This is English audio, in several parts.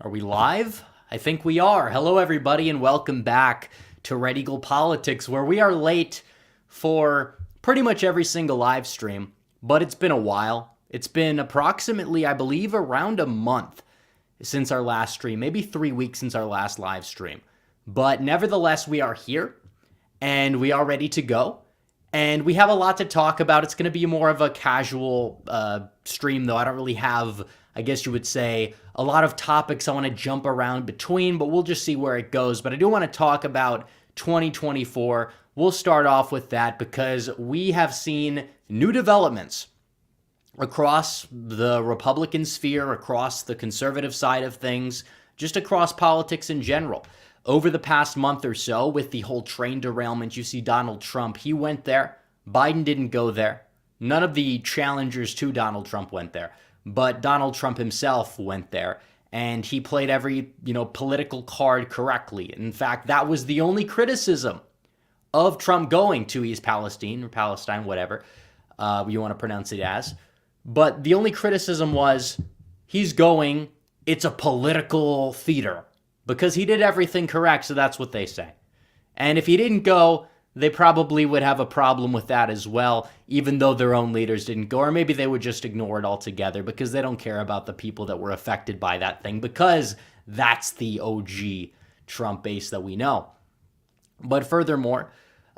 Are we live? I think we are. Hello, everybody, and welcome back to Red Eagle Politics, where we are late for pretty much every single live stream, but it's been a while. It's been approximately, I believe, around a month since our last stream, maybe 3 weeks since our last live stream. But nevertheless, we are here, and we are ready to go. And we have a lot to talk about. It's going to be more of a casual stream, though. I don't really have, I guess you would say, a lot of topics I want to jump around between, but we'll just see where it goes. But I do want to talk about 2024. We'll start off with that because we have seen new developments across the Republican sphere, across the conservative side of things, just across politics in general. Over the past month or so, with the whole train derailment, you see Donald Trump, he went there. Biden didn't go there. None of the challengers to Donald Trump went there. But Donald Trump himself went there, and he played every, political card correctly. In fact, that was the only criticism of Trump going to East Palestine, or Palestine, whatever you want to pronounce it as. But the only criticism was, he's going, it's a political theater. Because he did everything correct, so that's what they say. And if he didn't go, they probably would have a problem with that as well, even though their own leaders didn't go. Or maybe they would just ignore it altogether because they don't care about the people that were affected by that thing, because that's the OG Trump base that we know. But furthermore,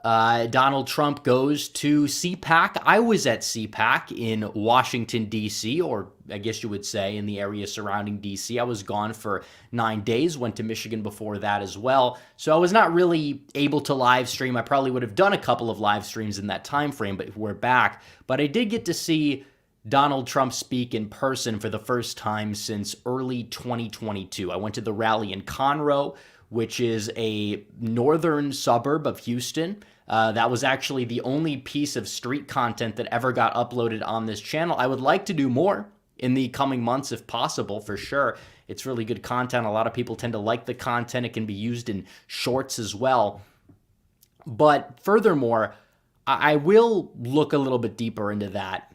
Donald Trump goes to CPAC. I was at CPAC in Washington, D.C., or I guess you would say in the area surrounding D.C. I was gone for 9 days, went to Michigan before that as well. So I was not really able to live stream. I probably would have done a couple of live streams in that time frame, but we're back. But I did get to see Donald Trump speak in person for the first time since early 2022. I went to the rally in Conroe, which is a northern suburb of Houston. That was actually the only piece of street content that ever got uploaded on this channel. I would like to do more in the coming months if possible, for sure. It's really good content. A lot of people tend to like the content. It can be used in shorts as well. But furthermore, I will look a little bit deeper into that.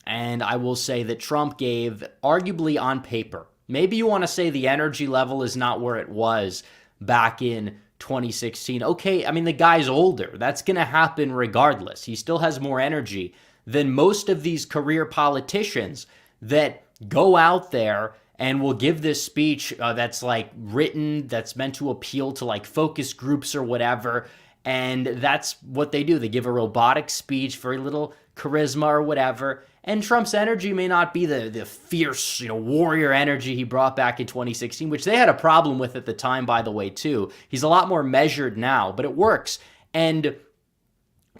And I will say that Trump gave, arguably on paper, maybe you want to say the energy level is not where it was back in 2016. Okay, I mean, the guy's older. That's going to happen regardless. He still has more energy than most of these career politicians that go out there and will give this speech that's like written, that's meant to appeal to like focus groups or whatever. And that's what they do. They give a robotic speech, very little charisma or whatever. And Trump's energy may not be the fierce, warrior energy he brought back in 2016, which they had a problem with at the time, by the way, too. He's a lot more measured now, but it works. And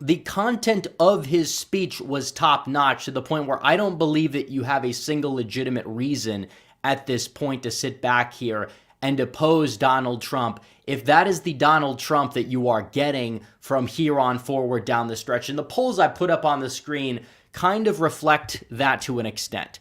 the content of his speech was top-notch to the point where I don't believe that you have a single legitimate reason at this point to sit back here and oppose Donald Trump if that is the Donald Trump that you are getting from here on forward down the stretch. And the polls I put up on the screen kind of reflect that to an extent.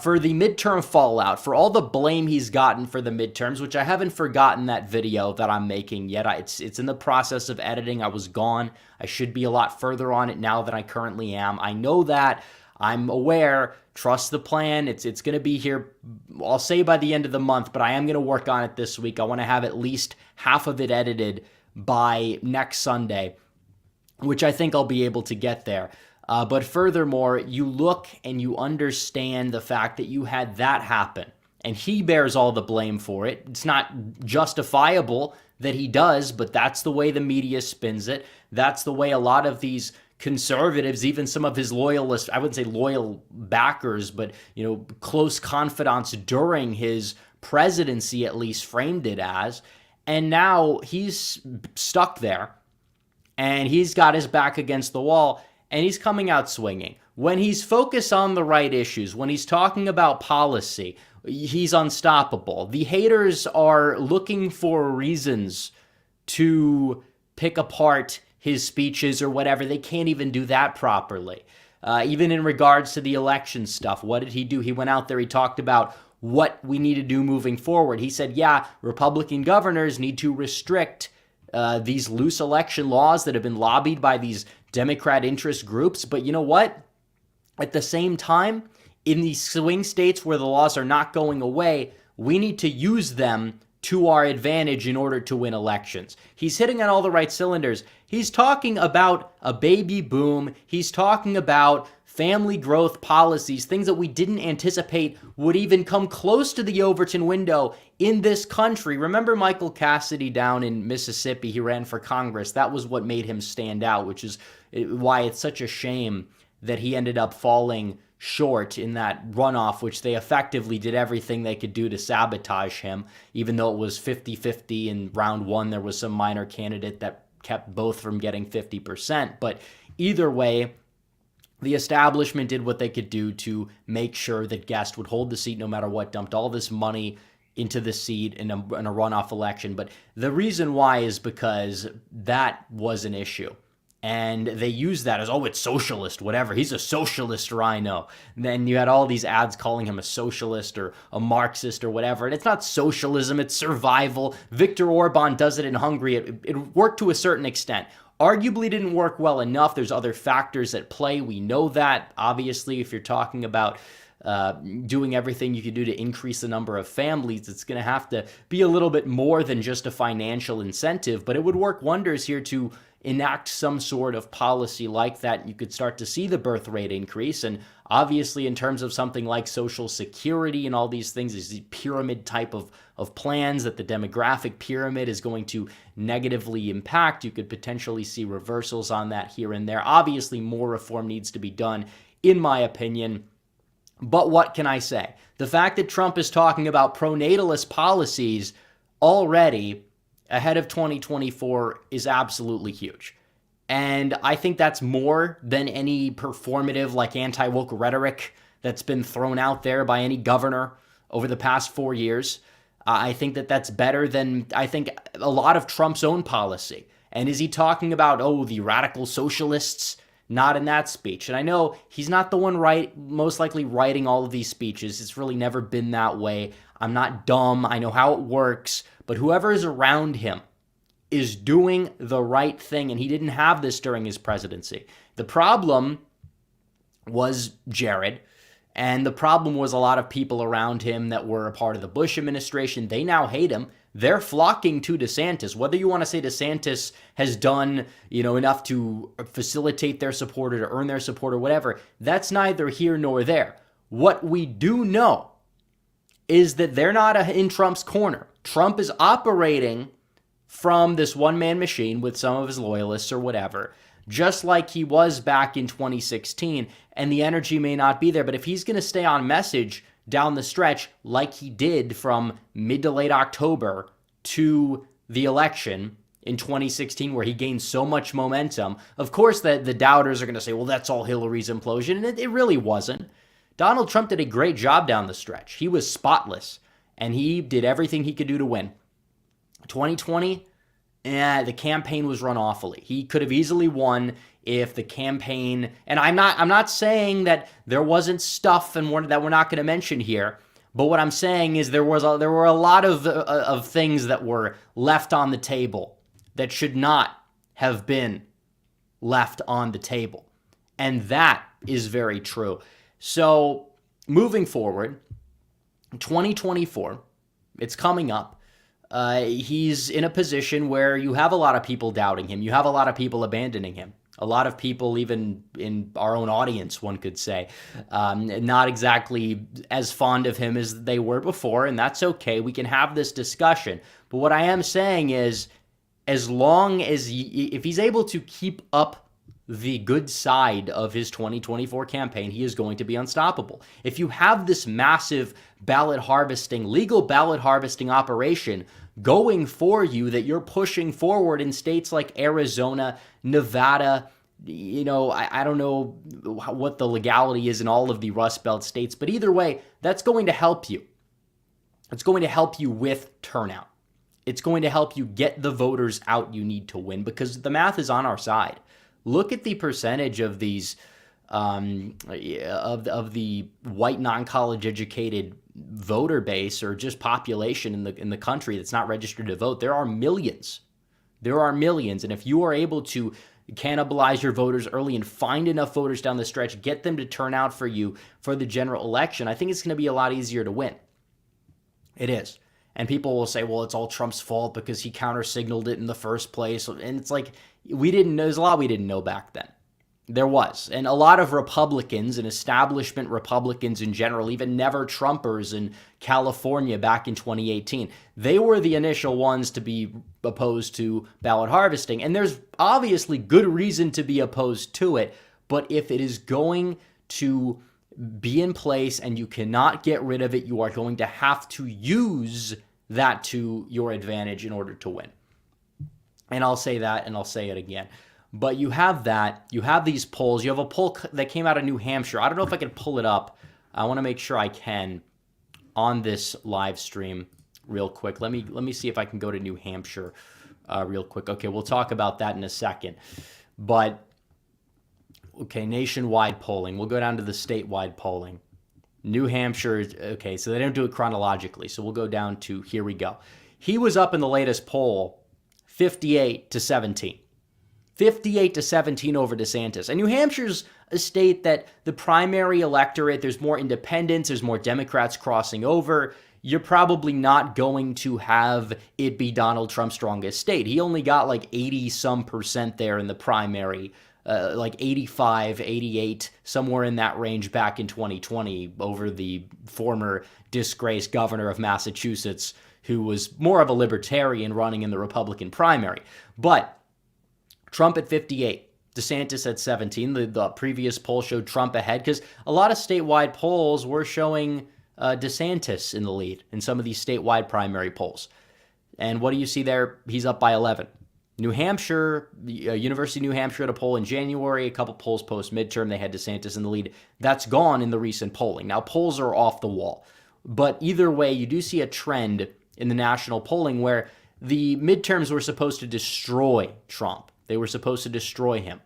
For the midterm fallout, for all the blame he's gotten for the midterms, which I haven't forgotten that video that I'm making yet. It's in the process of editing. I was gone. I should be a lot further on it now than I currently am. I know that. I'm aware. Trust the plan. It's going to be here, I'll say by the end of the month, but I am going to work on it this week. I want to have at least half of it edited by next Sunday, which I think I'll be able to get there. But furthermore, you look and you understand the fact that you had that happen, and he bears all the blame for it. It's not justifiable that he does, but that's the way the media spins it. That's the way a lot of these conservatives, even some of his loyalists, I wouldn't say loyal backers, but, close confidants during his presidency at least framed it as. And now he's stuck there, and he's got his back against the wall. And he's coming out swinging. When he's focused on the right issues, when he's talking about policy, he's unstoppable. The haters are looking for reasons to pick apart his speeches or whatever. They can't even do that properly. Even in regards to the election stuff, what did he do? He went out there, he talked about what we need to do moving forward. He said, yeah, Republican governors need to restrict these loose election laws that have been lobbied by these Democrat interest groups. But you know what? At the same time, in these swing states where the laws are not going away, we need to use them to our advantage in order to win elections. He's hitting on all the right cylinders. He's talking about a baby boom. He's talking about family growth policies, things that we didn't anticipate would even come close to the Overton window in this country. Remember Michael Cassidy down in Mississippi? He ran for Congress. That was what made him stand out, which is why it's such a shame that he ended up falling short in that runoff, which they effectively did everything they could do to sabotage him. Even though it was 50-50 in round one, there was some minor candidate that kept both from getting 50%. But either way, the establishment did what they could do to make sure that Guest would hold the seat no matter what, dumped all this money into the seat in a runoff election. But the reason why is because that was an issue. And they used that as, oh, it's socialist, whatever. He's a socialist rhino. And then you had all these ads calling him a socialist or a Marxist or whatever. And it's not socialism, it's survival. Viktor Orban does it in Hungary. It worked to a certain extent. Arguably didn't work well enough. There's other factors at play. We know that. Obviously, if you're talking about doing everything you can do to increase the number of families, it's going to have to be a little bit more than just a financial incentive. But it would work wonders here to enact some sort of policy like that. You could start to see the birth rate increase. And obviously, in terms of something like Social Security and all these things, is the pyramid type of plans that the demographic pyramid is going to negatively impact. You could potentially see reversals on that here and there. Obviously, more reform needs to be done, in my opinion. But what can I say? The fact that Trump is talking about pronatalist policies already ahead of 2024 is absolutely huge. And I think that's more than any performative, like anti-woke rhetoric that's been thrown out there by any governor over the past 4 years. I think that that's better than, I think, a lot of Trump's own policy. And is he talking about, oh, the radical socialists? Not in that speech. And I know he's not the one most likely writing all of these speeches. It's really never been that way. I'm not dumb. I know how it works. But whoever is around him is doing the right thing. And he didn't have this during his presidency. The problem was Jared. And the problem was a lot of people around him that were a part of the Bush administration. They now hate him. They're flocking to DeSantis. Whether you want to say DeSantis has done, enough to facilitate their support or to earn their support or whatever, that's neither here nor there. What we do know is that they're not in Trump's corner. Trump is operating from this one-man machine with some of his loyalists or whatever, just like he was back in 2016, and the energy may not be there. But if he's going to stay on message down the stretch like he did from mid to late October to the election in 2016, where he gained so much momentum, of course the doubters are going to say, well, that's all Hillary's implosion, and it really wasn't. Donald Trump did a great job down the stretch. He was spotless, and he did everything he could do to win. 2020, the campaign was run awfully. He could have easily won if the campaign, and I'm not saying that there wasn't stuff that we're not going to mention here, but what I'm saying is there were a lot of things that were left on the table that should not have been left on the table, and that is very true. So moving forward, 2024, it's coming up. He's in a position where you have a lot of people doubting him. You have a lot of people abandoning him. A lot of people, even in our own audience, one could say, not exactly as fond of him as they were before, and that's okay. We can have this discussion. But what I am saying is, as long as if he's able to keep up the good side of his 2024 campaign, he is going to be unstoppable. If you have this massive legal ballot harvesting operation going for you that you're pushing forward in states like Arizona, Nevada, I don't know what the legality is in all of the Rust Belt states, but either way, that's going to help you. It's going to help you with turnout. It's going to help you get the voters out you need to win, because the math is on our side. Look at the percentage of these of the white non-college educated voter base, or just population in the country that's not registered to vote. There are millions. And if you are able to cannibalize your voters early and find enough voters down the stretch, get them to turn out for you for the general election, I think it's going to be a lot easier to win. It is. And people will say, well, it's all Trump's fault because he counter-signaled it in the first place. And it's like, we didn't know, there's a lot we didn't know back then. There was. And a lot of Republicans and establishment Republicans in general, even never Trumpers in California back in 2018, they were the initial ones to be opposed to ballot harvesting. And there's obviously good reason to be opposed to it. But if it is going to be in place and you cannot get rid of it, you are going to have to use that to your advantage in order to win. And I'll say that, and I'll say it again. But you have that. You have these polls. You have a poll that came out of New Hampshire. I don't know if I can pull it up. I want to make sure I can on this live stream real quick. Let me see if I can go to New Hampshire real quick. Okay, we'll talk about that in a second. But, okay, nationwide polling. We'll go down to the statewide polling. New Hampshire, okay, so they don't do it chronologically. So we'll go down to, here we go. He was up in the latest poll 58-17. 58-17 over DeSantis. And New Hampshire's a state that the primary electorate, there's more independents, there's more Democrats crossing over. You're probably not going to have it be Donald Trump's strongest state. He only got like 80-some% there in the primary, like 85, 88, somewhere in that range back in 2020 over the former disgraced governor of Massachusetts, who was more of a libertarian running in the Republican primary. But Trump at 58, DeSantis at 17. The previous poll showed Trump ahead because a lot of statewide polls were showing DeSantis in the lead in some of these statewide primary polls. And what do you see there? He's up by 11. New Hampshire, University of New Hampshire had a poll in January, a couple polls post-midterm, they had DeSantis in the lead. That's gone in the recent polling. Now, polls are off the wall. But either way, you do see a trend in the national polling where the midterms were supposed to destroy Trump. They were supposed to destroy him.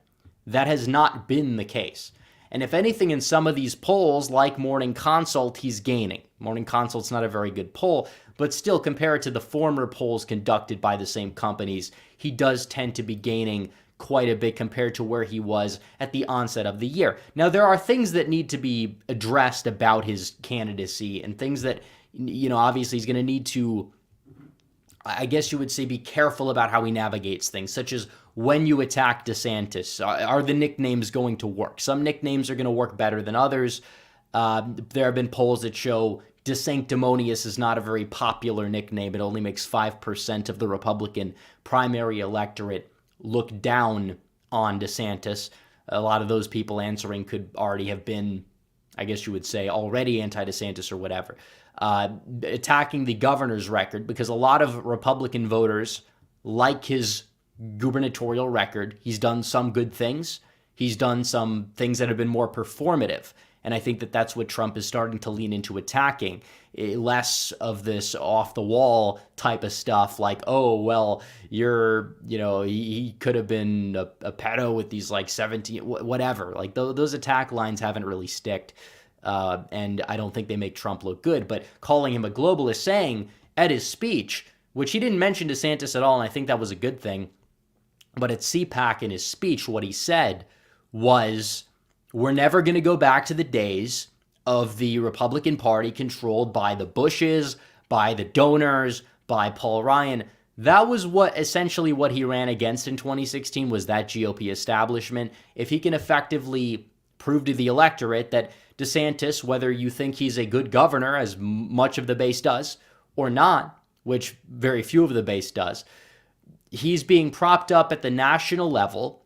That has not been the case. And if anything, in some of these polls, like Morning Consult, he's gaining. Morning Consult's not a very good poll, but still, compared to the former polls conducted by the same companies, he does tend to be gaining quite a bit compared to where he was at the onset of the year. Now, there are things that need to be addressed about his candidacy and things that, obviously he's going to need to, I guess you would say, be careful about how he navigates things, such as when you attack DeSantis. Are the nicknames going to work? Some nicknames are going to work better than others. There have been polls that show DeSanctimonious is not a very popular nickname. It only makes 5% of the Republican primary electorate look down on DeSantis. A lot of those people answering could already have been, I guess you would say, already anti-DeSantis or whatever. Attacking the governor's record, because a lot of Republican voters like his gubernatorial record. He's done some good things. He's done some things that have been more performative. And I think that that's what Trump is starting to lean into attacking. Less of this off-the-wall type of stuff like, oh, well, he could have been a pedo with these like 17, whatever. Like those attack lines haven't really sticked. And I don't think they make Trump look good. But calling him a globalist, saying at his speech, which he didn't mention DeSantis at all, and I think that was a good thing. But at CPAC in his speech, what he said was, we're never going to go back to the days of the Republican Party controlled by the Bushes, by the donors, by Paul Ryan. That was essentially what he ran against in 2016, was that GOP establishment. If he can effectively prove to the electorate that DeSantis, whether you think he's a good governor, as much of the base does, or not, which very few of the base does, he's being propped up at the national level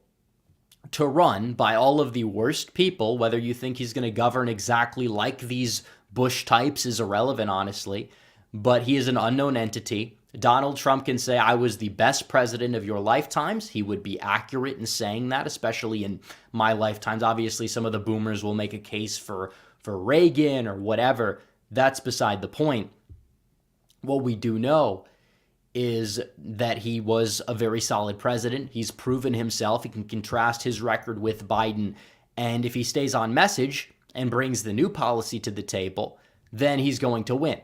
to run by all of the worst people. Whether you think he's going to govern exactly like these Bush types is irrelevant, honestly, but he is an unknown entity. Donald Trump can say, I was the best president of your lifetimes. He would be accurate in saying that, especially in my lifetimes. Obviously, some of the boomers will make a case for Reagan or whatever. That's beside the point. What we do know is that he was a very solid president. He's proven himself. He can contrast his record with Biden. And if he stays on message and brings the new policy to the table, then he's going to win.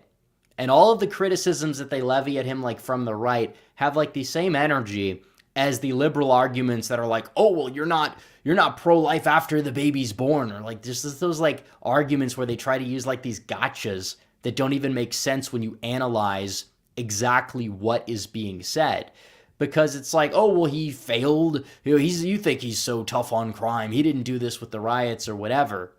And all of the criticisms that they levy at him, like from the right, have like the same energy as the liberal arguments that are like, oh, well, you're not pro-life after the baby's born, or like just those like arguments where they try to use like these gotchas that don't even make sense when you analyze exactly what is being said. Because it's like, oh, well, he failed. You think he's so tough on crime. He didn't do this with the riots or whatever.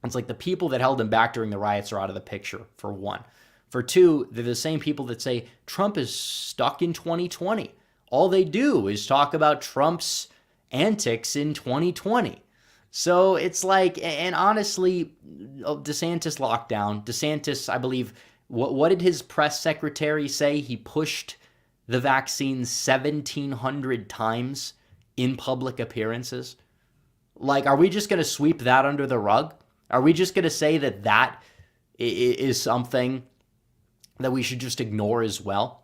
It's like the people that held him back during the riots are out of the picture, for one. For two, they're the same people that say Trump is stuck in 2020. All they do is talk about Trump's antics in 2020. So it's like, and honestly, DeSantis lockdown. DeSantis, I believe, what did his press secretary say? He pushed the vaccine 1,700 times in public appearances. Like, are we just going to sweep that under the rug? Are we just going to say that that is something that we should just ignore as well?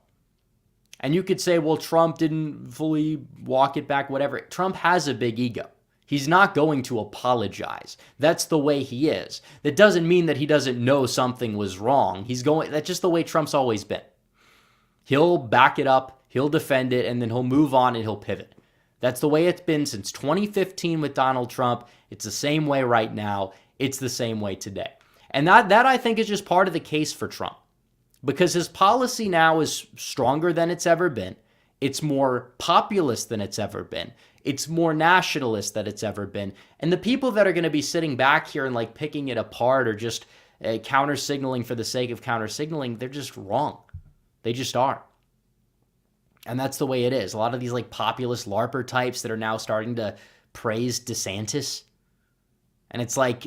And you could say, well, Trump didn't fully walk it back, whatever. Trump has a big ego. He's not going to apologize. That's the way he is. That doesn't mean that he doesn't know something was wrong. That's just the way Trump's always been. He'll back it up, he'll defend it, and then he'll move on and he'll pivot. That's the way it's been since 2015 with Donald Trump. It's the same way right now. It's the same way today. And that I think is just part of the case for Trump. Because his policy now is stronger than it's ever been. It's more populist than it's ever been. It's more nationalist than it's ever been. And the people that are going to be sitting back here and like picking it apart or just counter-signaling for the sake of counter-signaling, they're just wrong. They just are. And that's the way it is. A lot of these like populist LARPer types that are now starting to praise DeSantis. And it's like,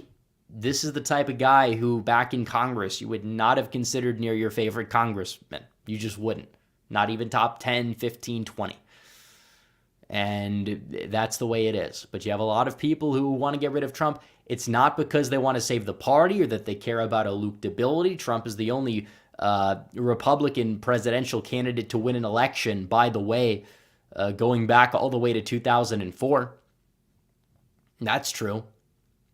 this is the type of guy who back in Congress you would not have considered near your favorite congressman. You just wouldn't. Not even top 10, 15, 20. And that's the way it is. But you have a lot of people who want to get rid of Trump. It's not because they want to save the party or that they care about electability. Trump is the only Republican presidential candidate to win an election, by the way, going back all the way to 2004. That's true.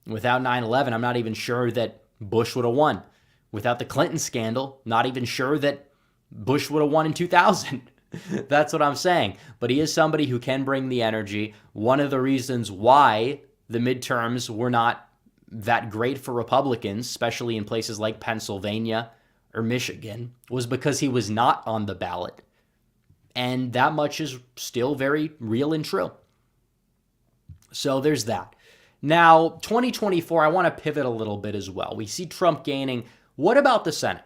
Without 9/11, I'm not even sure that Bush would have won. Without the Clinton scandal, not even sure that Bush would have won in 2000. That's what I'm saying. But he is somebody who can bring the energy. One of the reasons why the midterms were not that great for Republicans, especially in places like Pennsylvania or Michigan, was because he was not on the ballot. And that much is still very real and true. So there's that. Now, 2024, I want to pivot a little bit as well. We see Trump gaining. What about the Senate?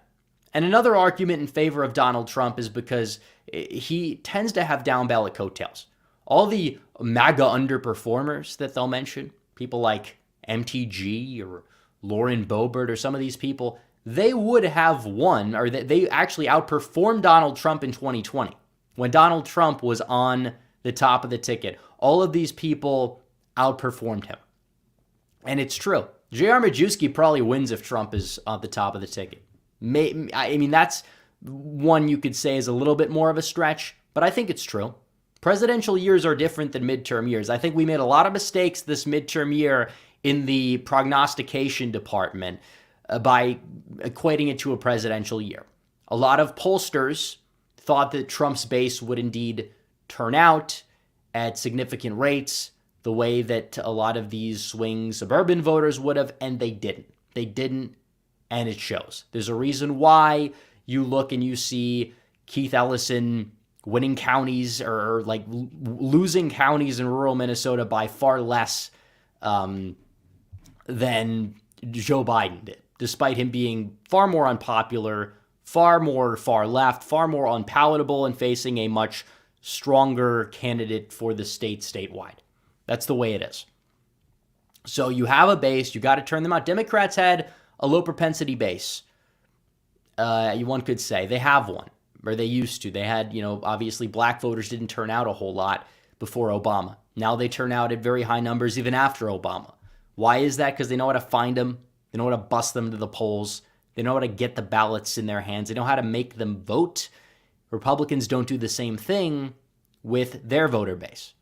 And another argument in favor of Donald Trump is because he tends to have down ballot coattails. All the MAGA underperformers that they'll mention, people like MTG or Lauren Boebert or some of these people, they would have won, or they actually outperformed Donald Trump in 2020 when Donald Trump was on the top of the ticket. All of these people outperformed him. And it's true. J.R. Majewski probably wins if Trump is on the top of the ticket. I mean, that's one you could say is a little bit more of a stretch, but I think it's true. Presidential years are different than midterm years. I think we made a lot of mistakes this midterm year in the prognostication department by equating it to a presidential year. A lot of pollsters thought that Trump's base would indeed turn out at significant rates, the way that a lot of these swing suburban voters would have, and they didn't. They didn't, and it shows. There's a reason why you look and you see Keith Ellison winning counties or like losing counties in rural Minnesota by far less than Joe Biden did, despite him being far more unpopular, far left, far more unpalatable, and facing a much stronger candidate for the statewide. That's the way it is. So you have a base, you got to turn them out. Democrats had a low propensity base. One could say they have one, or they used to. They had, obviously black voters didn't turn out a whole lot before Obama. Now they turn out at very high numbers even after Obama. Why is that? Because they know how to find them. They know how to bust them to the polls. They know how to get the ballots in their hands. They know how to make them vote. Republicans don't do the same thing with their voter base.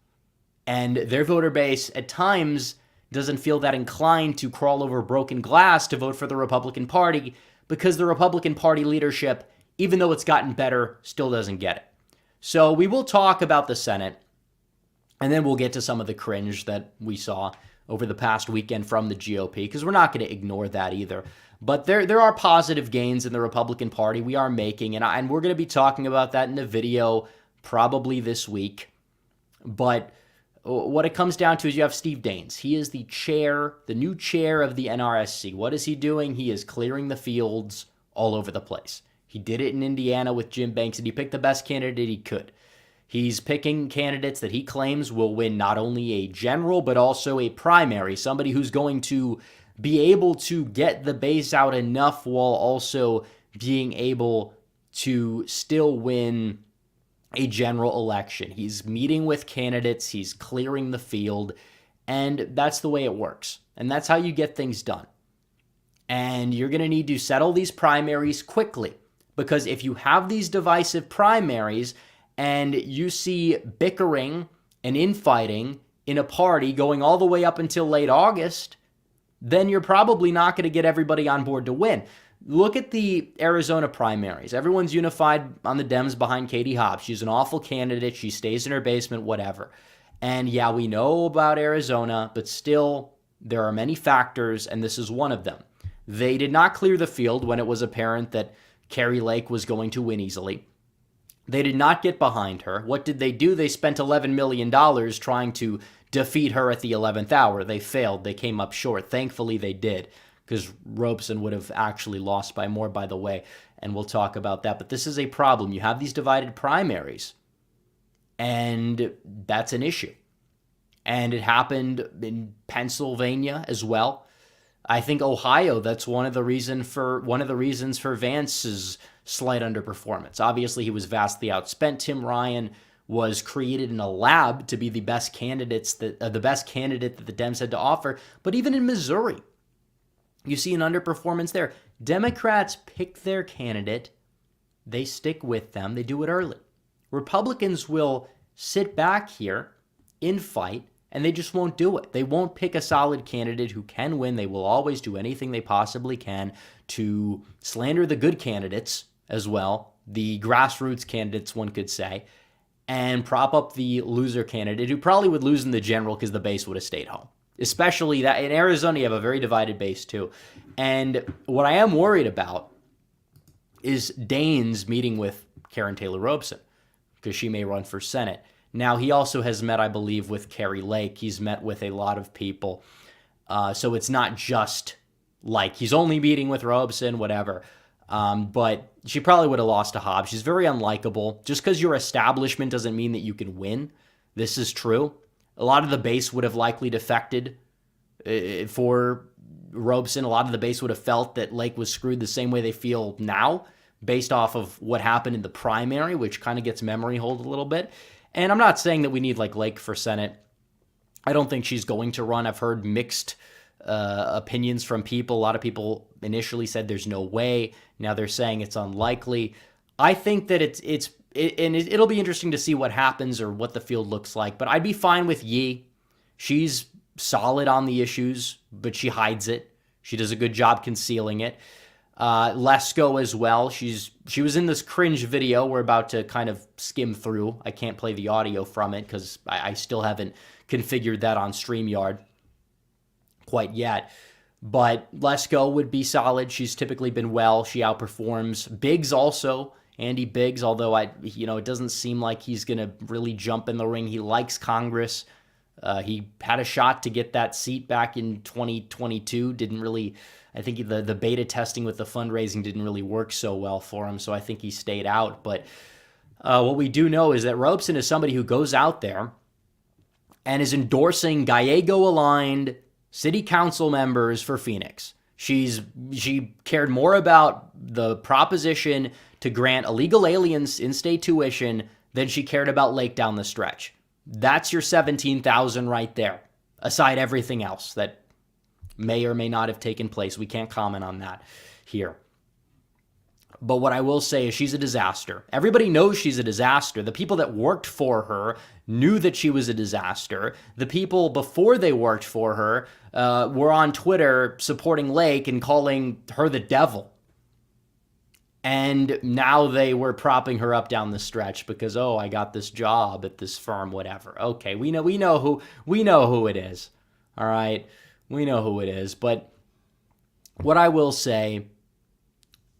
And their voter base at times doesn't feel that inclined to crawl over broken glass to vote for the Republican Party because the Republican Party leadership, even though it's gotten better, still doesn't get it. So we will talk about the Senate, and then we'll get to some of the cringe that we saw over the past weekend from the GOP, because we're not going to ignore that either. But there are positive gains in the Republican Party we are making, and we're going to be talking about that in a video probably this week. But what it comes down to is you have Steve Daines. He is the new chair of the NRSC. What is he doing? He is clearing the fields all over the place. He did it in Indiana with Jim Banks, and he picked the best candidate he could. He's picking candidates that he claims will win not only a general, but also a primary, somebody who's going to be able to get the base out enough while also being able to still win a general election. He's meeting with candidates, he's clearing the field, and that's the way it works. And that's how you get things done. And you're going to need to settle these primaries quickly, because if you have these divisive primaries and you see bickering and infighting in a party going all the way up until late August, then you're probably not going to get everybody on board to win. Look at the Arizona primaries. Everyone's unified on the Dems behind Katie Hobbs. She's an awful candidate. She stays in her basement, whatever. And yeah, we know about Arizona, but still, there are many factors, and this is one of them. They did not clear the field when it was apparent that Kari Lake was going to win easily. They did not get behind her. What did they do? They spent $11 million trying to defeat her at the 11th hour. They failed. They came up short. Thankfully, they did, because Robeson would have actually lost by more, by the way, and we'll talk about that. But this is a problem. You have these divided primaries, and that's an issue. And it happened in Pennsylvania as well. I think Ohio, that's one of the reasons for Vance's slight underperformance. Obviously, he was vastly outspent. Tim Ryan was created in a lab to be the best candidate that the Dems had to offer. But even in Missouri, you see an underperformance there. Democrats pick their candidate. They stick with them. They do it early. Republicans will sit back here, infight, and they just won't do it. They won't pick a solid candidate who can win. They will always do anything they possibly can to slander the good candidates as well, the grassroots candidates, one could say, and prop up the loser candidate who probably would lose in the general because the base would have stayed home. Especially that in Arizona, you have a very divided base too. And what I am worried about is Daines meeting with Karen Taylor Robeson, because she may run for Senate. Now, he also has met, I believe, with Kari Lake. He's met with a lot of people. So it's not just like he's only meeting with Robeson, whatever. But she probably would have lost to Hobbs. She's very unlikable. Just because you're establishment doesn't mean that you can win. This is true. A lot of the base would have likely defected for Robeson. A lot of the base would have felt that Lake was screwed the same way they feel now, based off of what happened in the primary, which kind of gets memory hold a little bit. And I'm not saying that we need like Lake for Senate. I don't think she's going to run. I've heard mixed opinions from people. A lot of people initially said there's no way. Now they're saying it's unlikely. I think that it'll be interesting to see what happens or what the field looks like. But I'd be fine with Yee. She's solid on the issues, but she hides it. She does a good job concealing it. Lesko as well. She was in this cringe video we're about to kind of skim through. I can't play the audio from it because I still haven't configured that on StreamYard quite yet. But Lesko would be solid. She's typically been well. She outperforms. Biggs also, Andy Biggs, although it doesn't seem like he's going to really jump in the ring. He likes Congress. He had a shot to get that seat back in 2022. Didn't really, I think the beta testing with the fundraising didn't really work so well for him, so I think he stayed out. But what we do know is that Robeson is somebody who goes out there and is endorsing Gallego-aligned city council members for Phoenix. She cared more about the proposition to grant illegal aliens in-state tuition than she cared about Lake down the stretch. That's your 17,000 right there, aside everything else that may or may not have taken place. We can't comment on that here. But what I will say is she's a disaster. Everybody knows she's a disaster. The people that worked for her knew that she was a disaster. The people before they worked for her were on Twitter supporting Lake and calling her the devil. And now they were propping her up down the stretch because, oh, I got this job at this firm, whatever. Okay, we know who it is. All right, we know who it is. But What I will say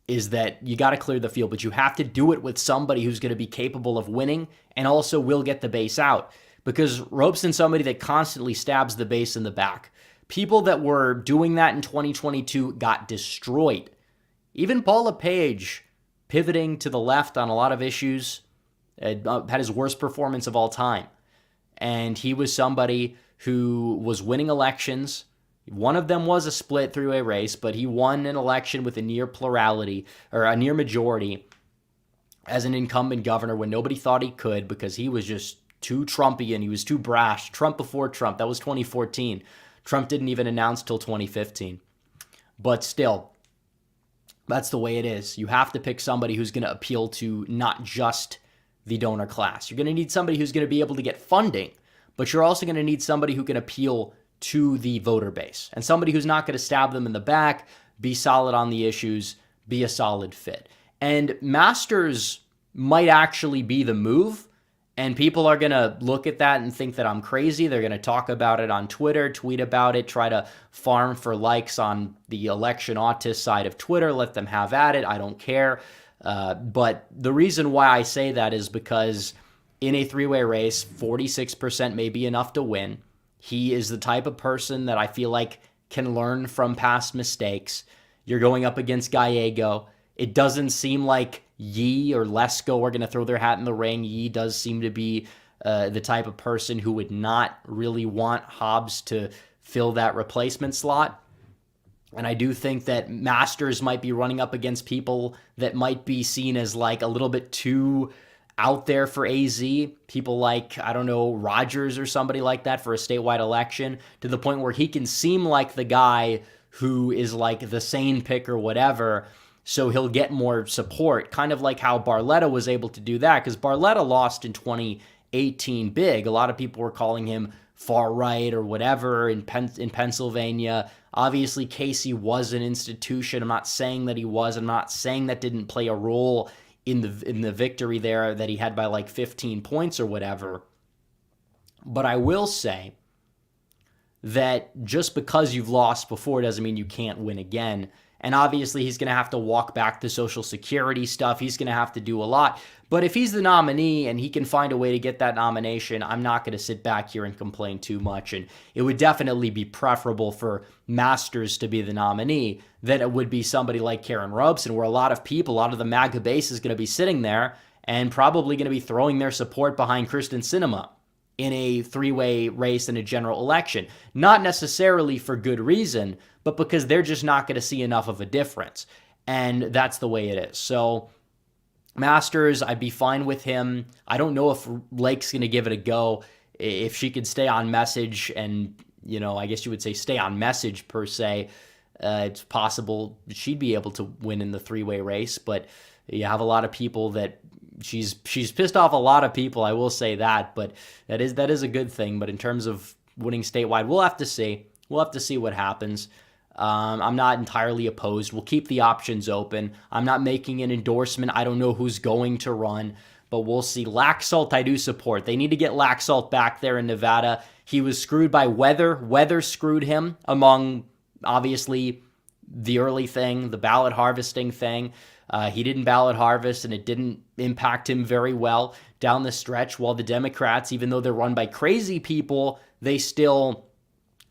is that you got to clear the field, but you have to do it with somebody who's going to be capable of winning and also will get the base out, because Robeson's somebody that constantly stabs the base in the back. People that were doing that in 2022 got destroyed. Even Paul LePage, pivoting to the left on a lot of issues, had his worst performance of all time. And he was somebody who was winning elections. One of them was a split three-way race, but he won an election with a near plurality or a near majority as an incumbent governor when nobody thought he could, because he was just too Trumpian. He was too brash. Trump before Trump. That was 2014. Trump didn't even announce till 2015. But still, that's the way it is. You have to pick somebody who's going to appeal to not just the donor class. You're going to need somebody who's going to be able to get funding, but you're also going to need somebody who can appeal to the voter base, and somebody who's not going to stab them in the back, be solid on the issues, be a solid fit. And Masters might actually be the move, and people are going to look at that and think that I'm crazy. They're going to talk about it on Twitter, tweet about it, try to farm for likes on the election autist side of Twitter. Let them have at it. I don't care. But the reason why I say that is because in a three-way race, 46% may be enough to win. He is the type of person that I feel like can learn from past mistakes. You're going up against Gallego. It doesn't seem like Yee or Lesko are going to throw their hat in the ring. Yee does seem to be the type of person who would not really want Hobbs to fill that replacement slot. And I do think that Masters might be running up against people that might be seen as like a little bit too out there for AZ. People like, I don't know, Rogers or somebody like that for a statewide election, to the point where he can seem like the guy who is like the sane pick or whatever, so he'll get more support, kind of like how Barletta was able to do that, because Barletta lost in 2018 big. A lot of people were calling him far right or whatever in Pennsylvania. Obviously, Casey was an institution. I'm not saying that he was. I'm not saying that didn't play a role in the victory there, that he had by like 15 points or whatever. But I will say that just because you've lost before doesn't mean you can't win again. And obviously, he's going to have to walk back the Social Security stuff. He's going to have to do a lot. But if he's the nominee and he can find a way to get that nomination, I'm not going to sit back here and complain too much. And it would definitely be preferable for Masters to be the nominee than it would be somebody like Karen Robeson, where a lot of people, a lot of the MAGA base is going to be sitting there and probably going to be throwing their support behind Kristen Sinema in a three-way race in a general election. Not necessarily for good reason, but because they're just not going to see enough of a difference. And that's the way it is. So Masters, I'd be fine with him. I don't know if Lake's going to give it a go. If she could stay on message and, you know, I guess you would say stay on message per se, it's possible she'd be able to win in the three-way race. But you have a lot of people that she's pissed off a lot of people, I will say that. But that is a good thing. But in terms of winning statewide, we'll have to see. We'll have to see what happens. I'm not entirely opposed. We'll keep the options open. I'm not making an endorsement. I don't know who's going to run, but we'll see. Laxalt, I do support. They need to get Laxalt back there in Nevada. He was screwed by weather. Weather screwed him, among, obviously, the early thing, the ballot harvesting thing. He didn't ballot harvest, and it didn't impact him very well down the stretch, while the Democrats, even though they're run by crazy people, they still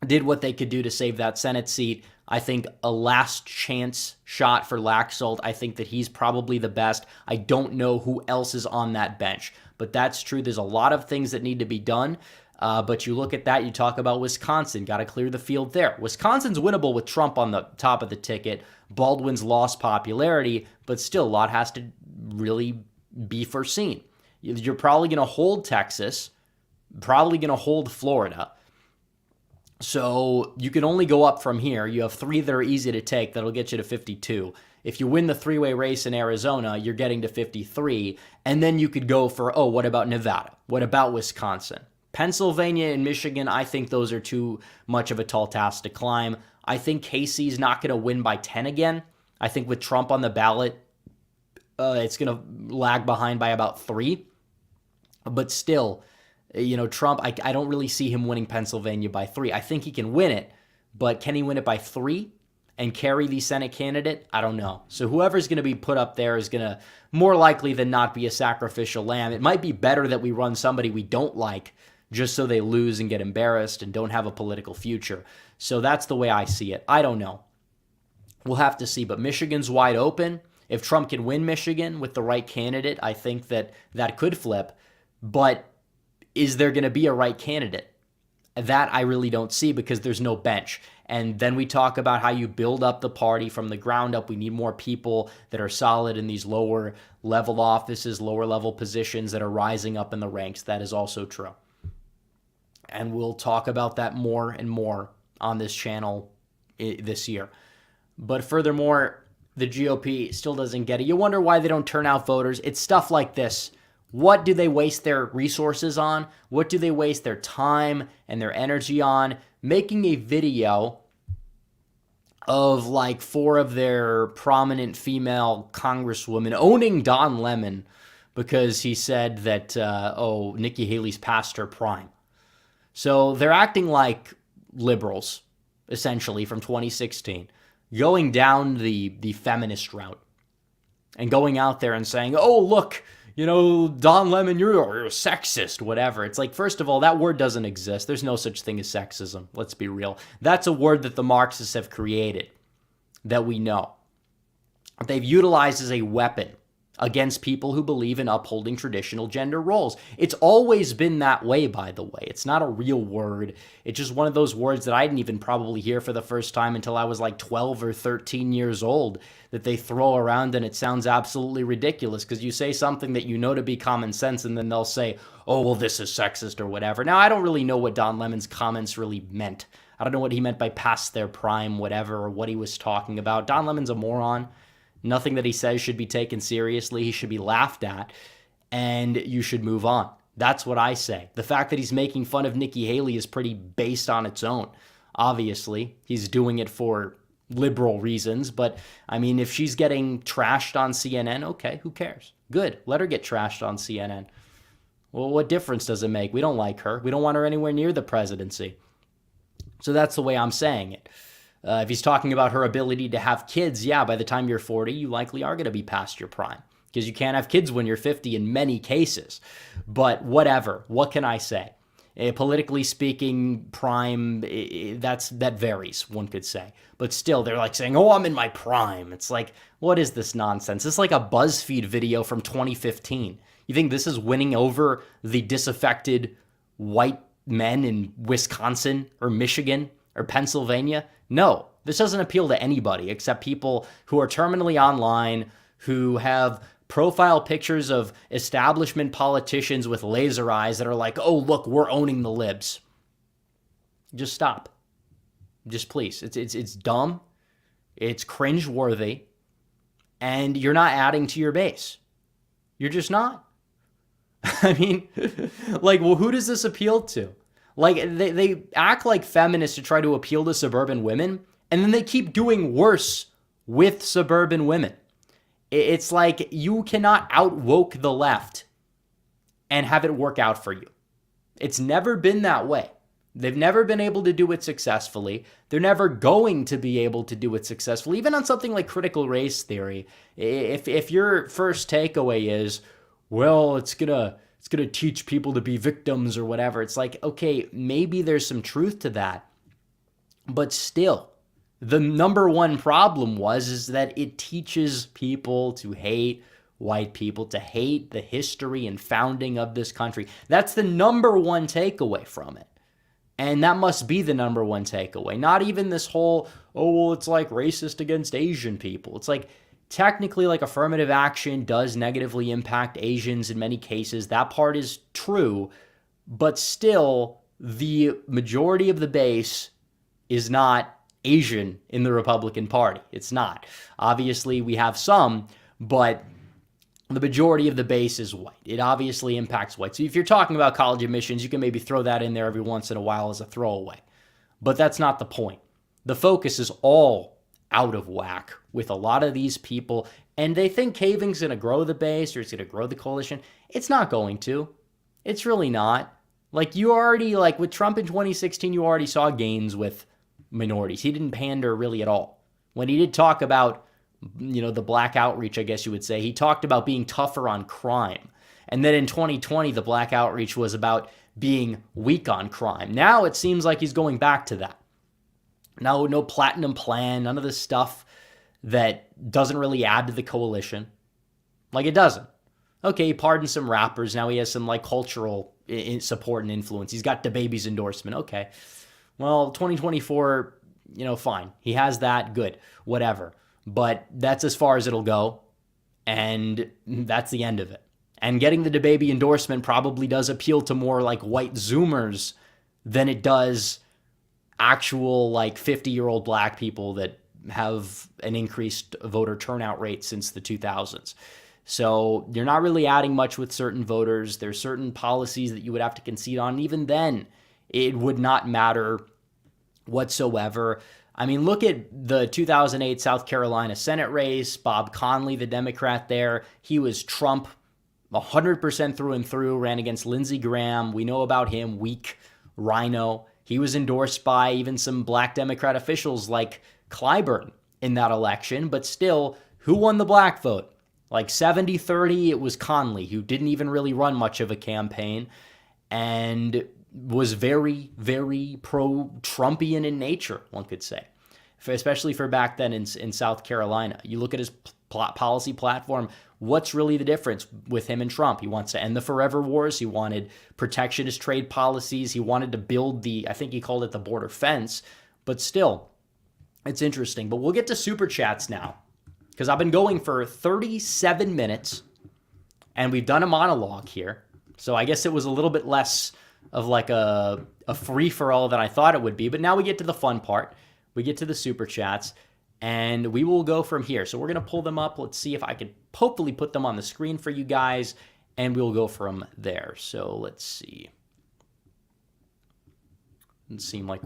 did what they could do to save that Senate seat. I think a last chance shot for Laxalt. I think that he's probably the best. I don't know who else is on that bench, but that's true. There's a lot of things that need to be done. But you look at that, you talk about Wisconsin, got to clear the field there. Wisconsin's winnable with Trump on the top of the ticket. Baldwin's lost popularity, but still a lot has to really be foreseen. You're probably going to hold Texas, probably going to hold Florida. So you can only go up from here. You have three that are easy to take. That'll get you to 52. If you win the three-way race in Arizona, you're getting to 53. And then you could go for, what about Nevada? What about Wisconsin? Pennsylvania and Michigan, I think those are too much of a tall task to climb. I think Casey's not going to win by 10 again. I think with Trump on the ballot, it's going to lag behind by about 3. But still, Trump, I don't really see him winning Pennsylvania by 3. I think he can win it, but can he win it by 3? and carry the Senate candidate? I don't know. So whoever's going to be put up there is going to more likely than not be a sacrificial lamb. It might be better that we run somebody we don't like just so they lose and get embarrassed and don't have a political future. So that's the way I see it. I don't know. We'll have to see. But Michigan's wide open. If Trump can win Michigan with the right candidate, I think that could flip. But is there going to be a right candidate? That I really don't see because there's no bench. And then we talk about how you build up the party from the ground up. We need more people that are solid in these lower level offices, lower level positions that are rising up in the ranks. That is also true. And we'll talk about that more and more on this channel this year. But furthermore, the GOP still doesn't get it. You wonder why they don't turn out voters. It's stuff like this. What do they waste their resources on? What do they waste their time and their energy on? Making a video of like 4 of their prominent female congresswomen owning Don Lemon because he said that, Nikki Haley's past her prime. So they're acting like liberals, essentially, from 2016, going down the feminist route and going out there and saying, oh, look, Don Lemon, you're a sexist, whatever. It's like, first of all, that word doesn't exist. There's no such thing as sexism. Let's be real. That's a word that the Marxists have created that we know. They've utilized as a weapon against people who believe in upholding traditional gender roles. It's always been that way, by the way. It's not a real word. It's just one of those words that I didn't even probably hear for the first time until I was like 12 or 13 years old that they throw around, and it sounds absolutely ridiculous because you say something that you know to be common sense and then they'll say, oh, well, this is sexist or whatever. Now, I don't really know what Don Lemon's comments really meant. I don't know what he meant by past their prime, whatever, or what he was talking about. Don Lemon's a moron. Nothing that he says should be taken seriously. He should be laughed at, and you should move on. That's what I say. The fact that he's making fun of Nikki Haley is pretty based on its own. Obviously, he's doing it for liberal reasons, but I mean, if she's getting trashed on CNN, okay, who cares? Good, let her get trashed on CNN. Well, what difference does it make? We don't like her. We don't want her anywhere near the presidency. So that's the way I'm saying it. If he's talking about her ability to have kids, yeah, by the time you're 40, you likely are going to be past your prime because you can't have kids when you're 50 in many cases. But whatever, what can I say? Politically speaking, prime, that varies, one could say. But still, they're like saying, oh, I'm in my prime. It's like, what is this nonsense? It's like a BuzzFeed video from 2015. You think this is winning over the disaffected white men in Wisconsin or Michigan or Pennsylvania? No, this doesn't appeal to anybody except people who are terminally online, who have profile pictures of establishment politicians with laser eyes that are like, oh, look, we're owning the libs. Just stop. Just please. It's dumb. It's cringe-worthy. And you're not adding to your base. You're just not. I mean, like, well, who does this appeal to? Like, they act like feminists to try to appeal to suburban women, and then they keep doing worse with suburban women. It's like you cannot out-woke the left and have it work out for you. It's never been that way. They've never been able to do it successfully. They're never going to be able to do it successfully. Even on something like critical race theory, if your first takeaway is, well, it's gonna teach people to be victims or whatever, it's like, okay, maybe there's some truth to that. But still, the number one problem is that it teaches people to hate white people, to hate the history and founding of this country. That's the number one takeaway from it. And that must be the number one takeaway. Not even this whole, oh, well, it's like racist against Asian people. It's like, technically, like, affirmative action does negatively impact Asians in many cases. That part is true. But still, the majority of the base is not Asian in the Republican Party. It's not. Obviously, we have some, but the majority of the base is white. It obviously impacts white. So if you're talking about college admissions, you can maybe throw that in there every once in a while as a throwaway. But that's not the point. The focus is all out of whack with a lot of these people, and they think caving's going to grow the base or it's going to grow the coalition. It's not going to. It's really not. Like, you already, like with Trump in 2016, you already saw gains with minorities. He didn't pander really at all. when he did talk about, the black outreach, I guess you would say, he talked about being tougher on crime. And then in 2020, the black outreach was about being weak on crime. Now it seems like he's going back to that. No platinum plan, none of this stuff that doesn't really add to the coalition. Like, it doesn't. Okay, he pardoned some rappers. Now he has some cultural support and influence. He's got DaBaby's endorsement. Okay. Well, 2024, fine. He has that. Good. Whatever. But that's as far as it'll go. And that's the end of it. And getting the DaBaby endorsement probably does appeal to more white Zoomers than it does actual 50-year-old black people that have an increased voter turnout rate since the 2000s. So you're not really adding much with certain voters. There's certain policies that you would have to concede on. And even then, it would not matter whatsoever. I mean, look at the 2008 South Carolina Senate race. Bob Conley, the Democrat there, he was Trump 100% through and through, ran against Lindsey Graham. We know about him, weak rhino. He was endorsed by even some black Democrat officials like Clyburn in that election. But still, who won the black vote? 70-30, it was Conley, who didn't even really run much of a campaign and was very, very pro-Trumpian in nature, one could say, especially for back then in South Carolina. You look at his policy platform, what's really the difference with him and Trump? He wants to end the forever wars. He wanted protectionist trade policies. He wanted to build I think he called it the border fence. But still, it's interesting. But we'll get to Super Chats now, because I've been going for 37 minutes, and we've done a monologue here. So I guess it was a little bit less of a free-for-all than I thought it would be. But now we get to the fun part. We get to the Super Chats, and we will go from here. So we're going to pull them up. Let's see if I can hopefully put them on the screen for you guys, and we'll go from there. So let's see. Doesn't seem like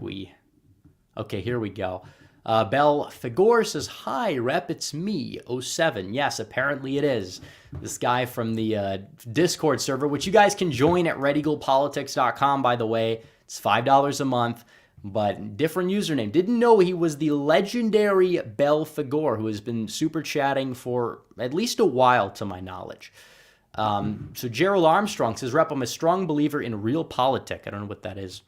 Okay, here we go. Belle Figor says, "Hi, Rep, it's me, 07. Yes, apparently it is. This guy from the Discord server, which you guys can join at redeaglepolitics.com, by the way. It's $5 a month, but different username. Didn't know he was the legendary Belle Figor, who has been super chatting for at least a while, to my knowledge. So Gerald Armstrong says, Rep, I'm a strong believer in realpolitik. I don't know what that is.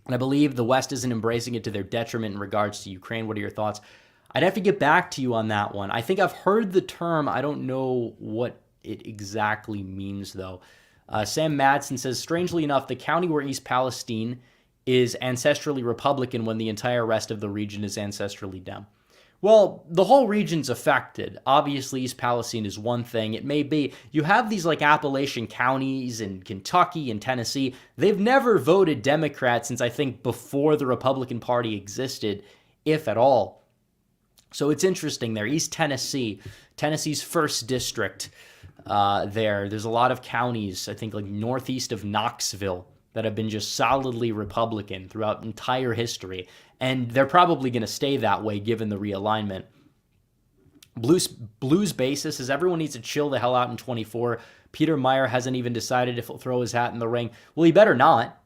And I believe the West isn't embracing it to their detriment in regards to Ukraine. What are your thoughts? I'd have to get back to you on that one. I think I've heard the term. I don't know what it exactly means, though. Sam Madsen says, strangely enough, the county where East Palestine is ancestrally Republican when the entire rest of the region is ancestrally Dem. Well, the whole region's affected. Obviously, East Palestine is one thing. It may be. You have these Appalachian counties in Kentucky and Tennessee. They've never voted Democrat since I think before the Republican Party existed, if at all. So it's interesting there. East Tennessee, Tennessee's first district there's a lot of counties, I think northeast of Knoxville, that have been just solidly Republican throughout entire history. And they're probably going to stay that way given the realignment. Blues Basis says, everyone needs to chill the hell out in 24. Peter Meyer hasn't even decided if he'll throw his hat in the ring. Well, he better not.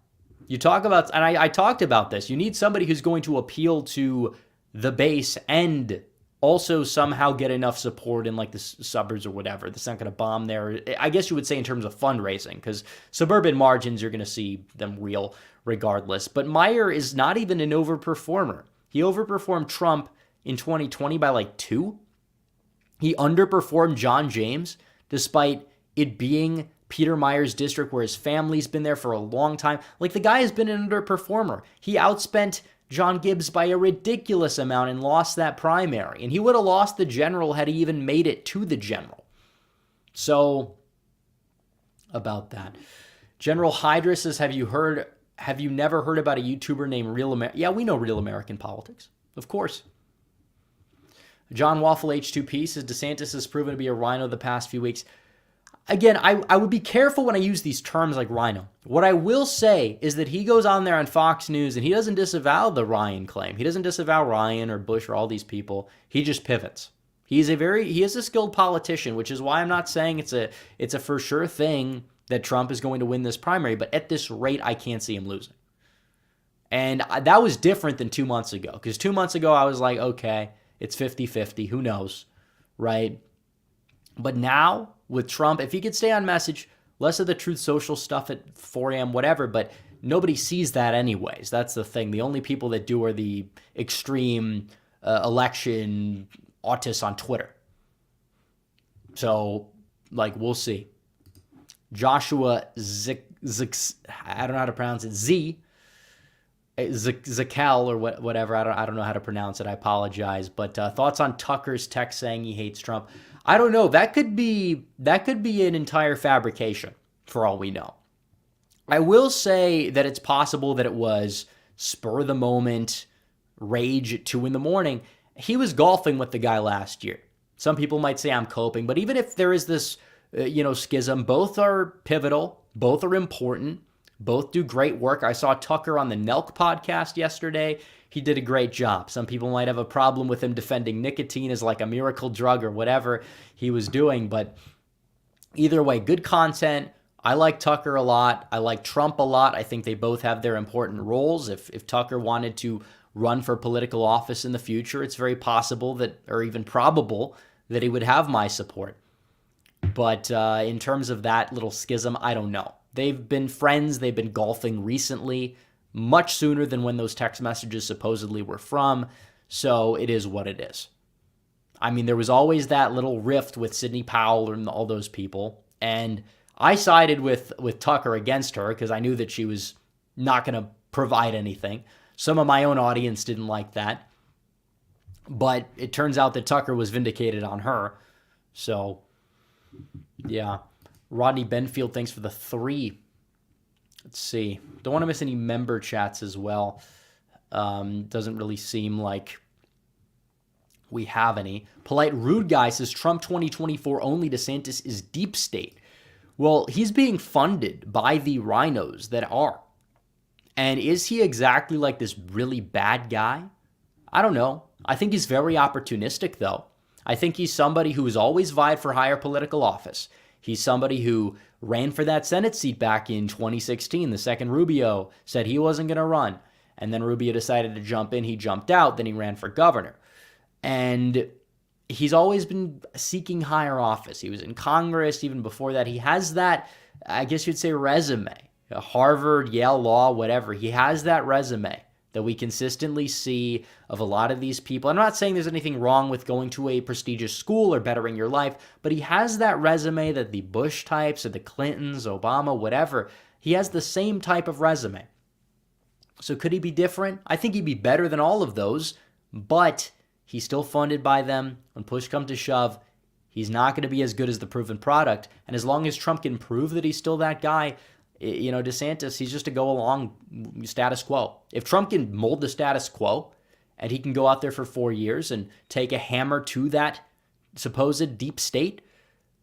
You talk about, and I talked about this, you need somebody who's going to appeal to the base and also somehow get enough support in the suburbs or whatever. That's not going to bomb there. I guess you would say in terms of fundraising, because suburban margins, you're going to see them real regardless. But Meyer is not even an overperformer. He overperformed Trump in 2020 by 2. He underperformed John James, despite it being Peter Meyer's district where his family's been there for a long time. The guy has been an underperformer. He outspent John Gibbs by a ridiculous amount and lost that primary. And he would have lost the general had he even made it to the general. So, about that. General Hydra says, have you never heard about a YouTuber named Real American? Yeah, we know Real American Politics. Of course. John Waffle H2P says, DeSantis has proven to be a rhino the past few weeks. Again, I would be careful when I use these terms like rhino. What I will say is that he goes on there on Fox News and he doesn't disavow the Ryan claim. He doesn't disavow Ryan or Bush or all these people. He just pivots. He is a skilled politician, which is why I'm not saying it's a for sure thing that Trump is going to win this primary. But at this rate, I can't see him losing. And that was different than 2 months ago. Because 2 months ago, I was like, okay, It's 50-50. Who knows, right? But now with Trump, if he could stay on message, less of the Truth Social stuff at 4 a.m., whatever, but nobody sees that anyways. That's the thing. The only people that do are the extreme election autists on Twitter. So, like, we'll see. Joshua I don't know how to pronounce it. Zakel or whatever. I don't know how to pronounce it. I apologize. But thoughts on Tucker's text saying he hates Trump? I don't know. That could be an entire fabrication for all we know. I will say that it's possible that it was spur of the moment, rage at 2 a.m. He was golfing with the guy last year. Some people might say I'm coping, but even if there is this, schism, both are pivotal, both are important, both do great work. I saw Tucker on the Nelk podcast yesterday. He did a great job. Some people might have a problem with him defending nicotine as like a miracle drug or whatever he was doing, but either way, good content. I like Tucker a lot. I like Trump a lot. I think they both have their important roles. If Tucker wanted to run for political office in the future, it's very possible that, or even probable, that he would have my support. But in terms of that little schism, I don't know. They've been friends. They've been golfing recently, much sooner than when those text messages supposedly were from. So it is what it is. I mean, there was always that little rift with Sidney Powell and all those people. And I sided with Tucker against her because I knew that she was not going to provide anything. Some of my own audience didn't like that. But it turns out that Tucker was vindicated on her. So, yeah. Rodney Benfield, thanks for the 3. Let's see. Don't want to miss any member chats as well. Doesn't really seem like we have any. Polite Rude Guy says, Trump 2024 only, DeSantis is deep state. Well, he's being funded by the rhinos that are. And is he exactly like this really bad guy? I don't know. I think he's very opportunistic, though. I think he's somebody who has always vied for higher political office. He's somebody who ran for that Senate seat back in 2016. The second Rubio said he wasn't going to run. And then Rubio decided to jump in. He jumped out. Then he ran for governor. And he's always been seeking higher office. He was in Congress even before that. He has that, I guess you'd say, resume. Harvard, Yale Law, whatever. He has that resume that we consistently see of a lot of these people. I'm not saying there's anything wrong with going to a prestigious school or bettering your life, but he has that resume that the Bush types or the Clintons, Obama, whatever, he has the same type of resume. So could he be different? I think he'd be better than all of those, but he's still funded by them. When push comes to shove, he's not going to be as good as the proven product. And as long as Trump can prove that he's still that guy, DeSantis, he's just a go-along status quo. If Trump can mold the status quo and he can go out there for 4 years and take a hammer to that supposed deep state,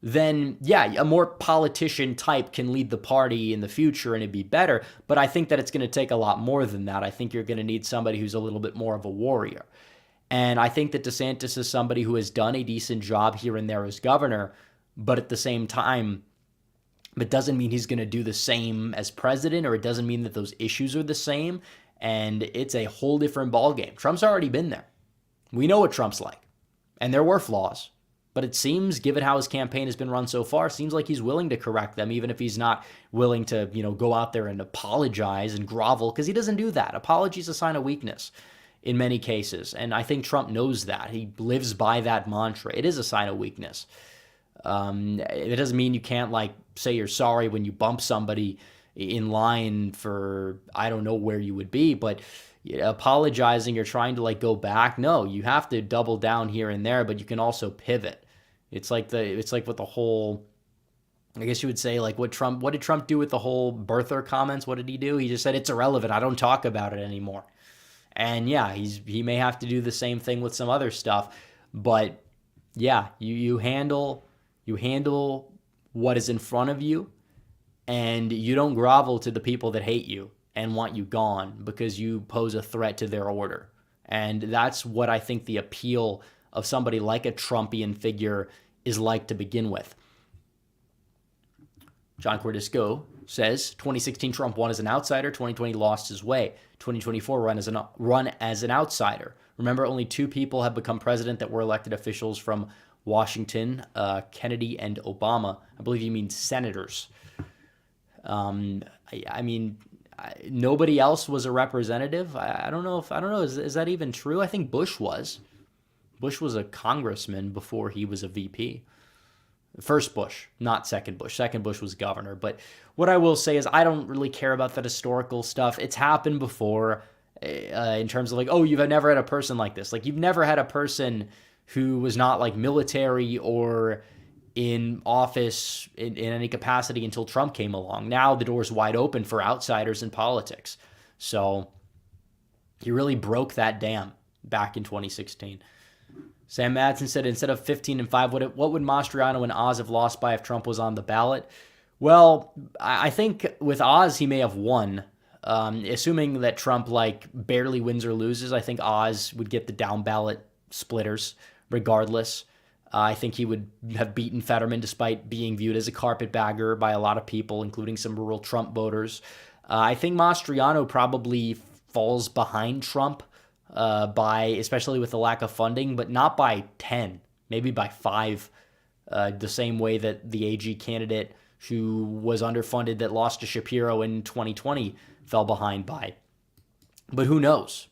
then, yeah, a more politician type can lead the party in the future and it'd be better. But I think that it's going to take a lot more than that. I think you're going to need somebody who's a little bit more of a warrior. And I think that DeSantis is somebody who has done a decent job here and there as governor, but at the same time, it doesn't mean he's going to do the same as president, or it doesn't mean that those issues are the same, and it's a whole different ballgame. Trump's already been there. We know what Trump's like, and there were flaws, but it seems, given how his campaign has been run so far, seems like he's willing to correct them, even if he's not willing to, go out there and apologize and grovel, because he doesn't do that. Apology is a sign of weakness in many cases, and I think Trump knows that. He lives by that mantra. It is a sign of weakness. It doesn't mean you can't say you're sorry when you bump somebody in line for, I don't know where you would be, but apologizing or trying to go back. No, you have to double down here and there, but you can also pivot. It's like with the whole, I guess you would say what did Trump do with the whole birther comments? What did he do? He just said, it's irrelevant. I don't talk about it anymore. And yeah, he may have to do the same thing with some other stuff, but yeah, you handle what is in front of you, and you don't grovel to the people that hate you and want you gone because you pose a threat to their order. And that's what I think the appeal of somebody like a Trumpian figure is like to begin with. John Cordisco says, 2016 Trump won as an outsider, 2020 lost his way, 2024 run as an outsider. Remember, only 2 people have become president that were elected officials from Washington, Kennedy and Obama. I believe you mean senators. I mean, nobody else was a representative. I don't know. Is that even true? I think Bush was. Bush was a congressman before he was a VP. First Bush, not second Bush. Second Bush was governor. But what I will say is I don't really care about that historical stuff. It's happened before in terms of like, oh, you've never had a person like this. Like, you've never had a person who was not like military or in office in any capacity until Trump came along. Now the door's wide open for outsiders in politics. So he really broke that dam back in 2016. Sam Madsen said instead of 15-5, what would Mastriano and Oz have lost by if Trump was on the ballot? Well, I think with Oz, he may have won. Assuming that Trump like barely wins or loses, I think Oz would get the down ballot splitters regardless. I think he would have beaten Fetterman despite being viewed as a carpetbagger by a lot of people, including some rural Trump voters. I think Mastriano probably falls behind Trump especially with the lack of funding, but not by 10, maybe by 5, the same way that the AG candidate who was underfunded that lost to Shapiro in 2020 fell behind by. But who knows?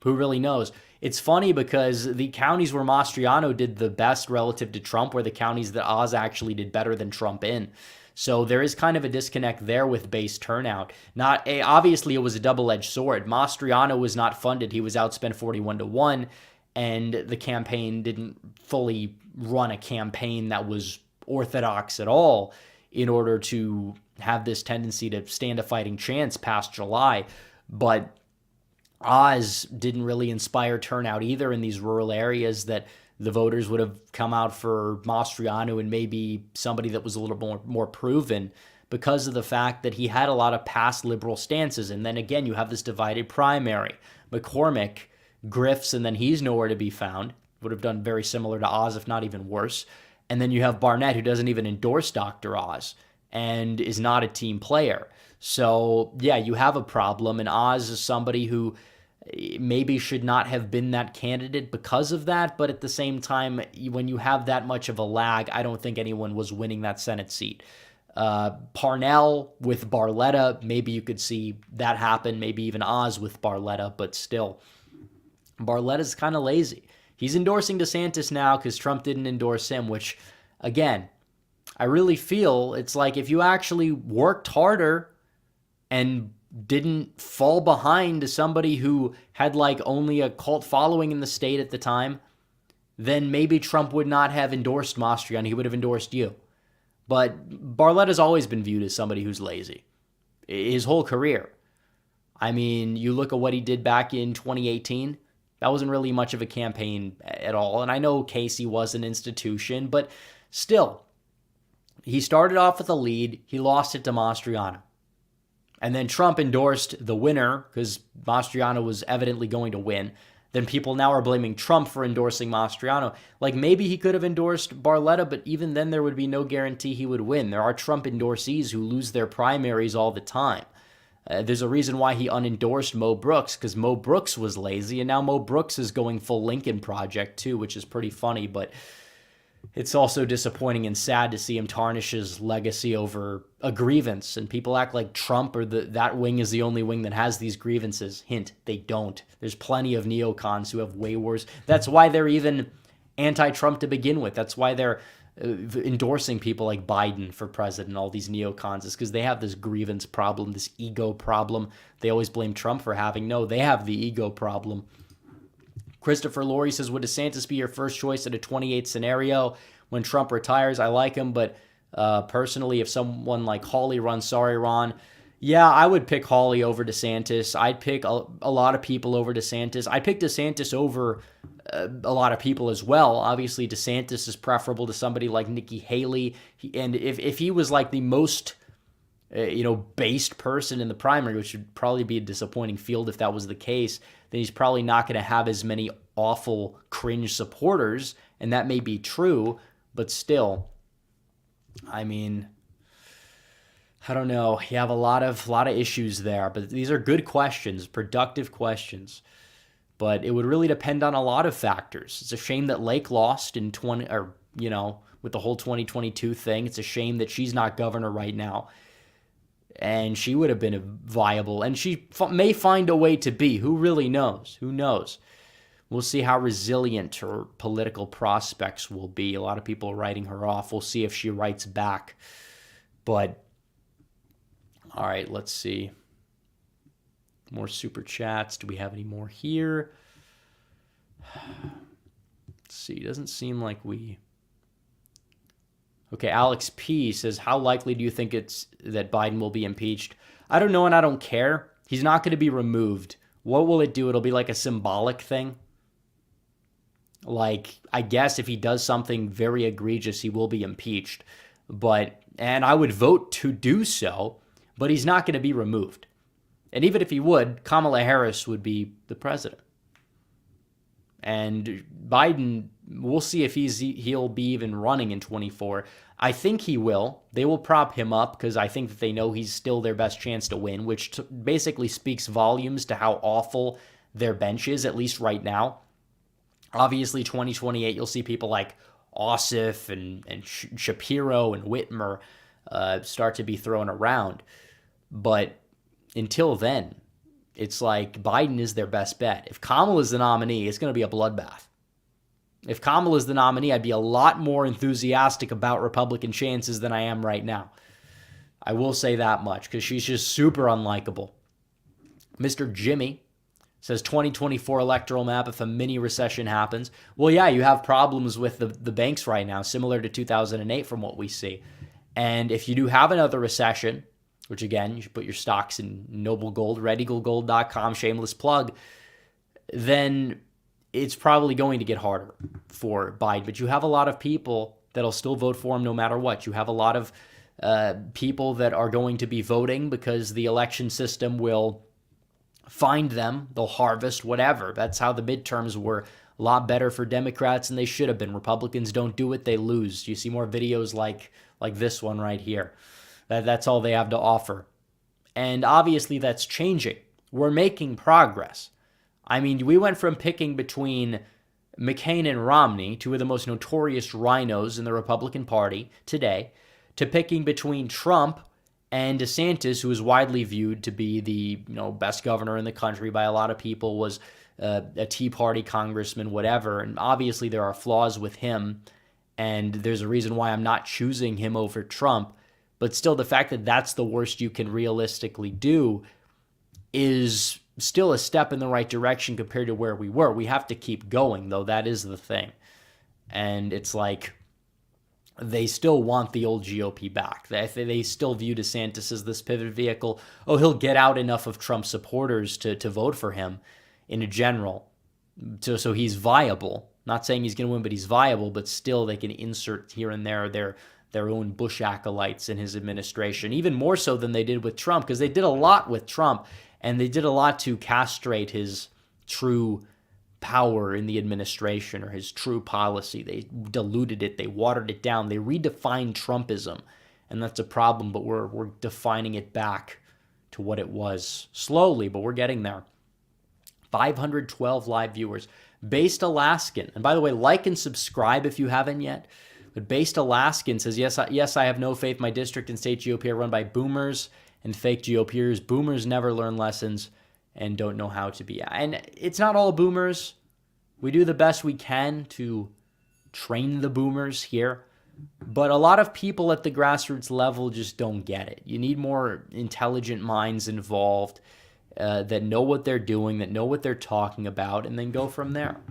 Who really knows? It's funny because the counties where Mastriano did the best relative to Trump were the counties that Oz actually did better than Trump in. So there is kind of a disconnect there with base turnout. Obviously, it was a double-edged sword. Mastriano was not funded. He was outspent 41-1, and the campaign didn't fully run a campaign that was orthodox at all in order to have this tendency to stand a fighting chance past July. But Oz didn't really inspire turnout either in these rural areas that the voters would have come out for Mastriano and maybe somebody that was a little more proven because of the fact that he had a lot of past liberal stances. And then again, you have this divided primary. McCormick grifts, and then he's nowhere to be found. Would have done very similar to Oz, if not even worse. And then you have Barnett, who doesn't even endorse Dr. Oz and is not a team player. So, yeah, you have a problem. And Oz is somebody who maybe should not have been that candidate because of that. But at the same time, when you have that much of a lag, I don't think anyone was winning that Senate seat. Parnell with Barletta, maybe you could see that happen. Maybe even Oz with Barletta, but still, Barletta's kind of lazy. He's endorsing DeSantis now because Trump didn't endorse him, which, again, I really feel it's like if you actually worked harder and didn't fall behind to somebody who had like only a cult following in the state at the time, then maybe Trump would not have endorsed Mastriano. He would have endorsed you. But Barletta's always been viewed as somebody who's lazy his whole career. I mean, you look at what he did back in 2018. That wasn't really much of a campaign at all. And I know Casey was an institution, but still, he started off with a lead. He lost it to Mastriano. And then Trump endorsed the winner because Mastriano was evidently going to win. Then people now are blaming Trump for endorsing Mastriano. Like maybe he could have endorsed Barletta, but even then there would be no guarantee he would win. There are Trump endorsees who lose their primaries all the time. There's a reason why he unendorsed Mo Brooks, because Mo Brooks was lazy, and now Mo Brooks is going full Lincoln Project too, which is pretty funny, but it's also disappointing and sad to see him tarnish his legacy over a grievance. And people act like Trump or that wing is the only wing that has these grievances. Hint, they don't. There's plenty of neocons who have way worse. That's why they're even anti-Trump to begin with. That's why they're endorsing people like Biden for president, all these neocons, is because they have this grievance problem, this ego problem. They always blame Trump for having. No, they have the ego problem. Christopher Laurie says, would DeSantis be your first choice in a 28 scenario when Trump retires? I like him, but personally, if someone like Hawley runs, sorry, Ron, yeah, I would pick Hawley over DeSantis. I'd pick a lot of people over DeSantis. I'd pick DeSantis over a lot of people as well. Obviously, DeSantis is preferable to somebody like Nikki Haley. And if he was like the most based person in the primary, which would probably be a disappointing field if that was the case, then he's probably not going to have as many awful cringe supporters, and that may be true, but still, I mean, I don't know. You have a lot of issues there, but these are good questions, productive questions. But it would really depend on a lot of factors. It's a shame that Lake lost in with the whole 2022 thing. It's a shame that she's not governor right now. And she would have been a viable, and she may find a way to be. Who really knows? Who knows? We'll see how resilient her political prospects will be. A lot of people are writing her off. We'll see if she writes back. But, all right, let's see. More super chats. Do we have any more here? Let's see. Doesn't seem like we... Okay, Alex P. says, how likely do you think it's that Biden will be impeached? I don't know, and I don't care. He's not going to be removed. What will it do? It'll be like a symbolic thing. Like, I guess if he does something very egregious, he will be impeached. And I would vote to do so, but he's not going to be removed. And even if he would, Kamala Harris would be the president. And Biden, we'll see if he'll be even running in 24. I think he will. They will prop him up because I think that they know he's still their best chance to win, which basically speaks volumes to how awful their bench is, at least right now. Obviously, 2028, you'll see people like Ossoff and Shapiro and Whitmer start to be thrown around. But until then, it's like Biden is their best bet. If Kamala is the nominee, it's going to be a bloodbath. If Kamala is the nominee, I'd be a lot more enthusiastic about Republican chances than I am right now. I will say that much because she's just super unlikable. Mr. Jimmy says 2024 electoral map if a mini recession happens. Well, yeah, you have problems with the banks right now, similar to 2008 from what we see. And if you do have another recession, which again, you should put your stocks in Noble Gold, redeaglegold.com, shameless plug, then it's probably going to get harder for Biden. But you have a lot of people that'll still vote for him no matter what. You have a lot of people that are going to be voting because the election system will find them. They'll harvest whatever. That's how the midterms were a lot better for Democrats than they should have been. Republicans don't do it, they lose. You see more videos like this one right here. That's all they have to offer. And obviously that's changing. We're making progress. I mean, we went from picking between McCain and Romney, two of the most notorious rhinos in the Republican Party today, to picking between Trump and DeSantis, who is widely viewed to be the best governor in the country by a lot of people, was a Tea Party congressman, whatever. And obviously there are flaws with him, and there's a reason why I'm not choosing him over Trump. But still, the fact that that's the worst you can realistically do is still a step in the right direction compared to where we were. We have to keep going, though. That is the thing. And it's like they still want the old GOP back. They still view DeSantis as this pivot vehicle. Oh, he'll get out enough of Trump supporters to vote for him in a general. So he's viable. Not saying he's going to win, but he's viable. But still, they can insert here and there their own Bush acolytes in his administration, even more so than they did with Trump, because they did a lot with Trump, and they did a lot to castrate his true power in the administration or his true policy. They diluted it. They watered it down. They redefined Trumpism, and that's a problem, but we're defining it back to what it was slowly, but we're getting there. 512 live viewers. Based Alaskan, and by the way, like and subscribe if you haven't yet. But Based Alaskan says, yes, I have no faith. My district and state GOP are run by boomers and fake GOPers. Boomers never learn lessons and don't know how to be. And it's not all boomers. We do the best we can to train the boomers here. But a lot of people at the grassroots level just don't get it. You need more intelligent minds involved that know what they're doing, that know what they're talking about, and then go from there.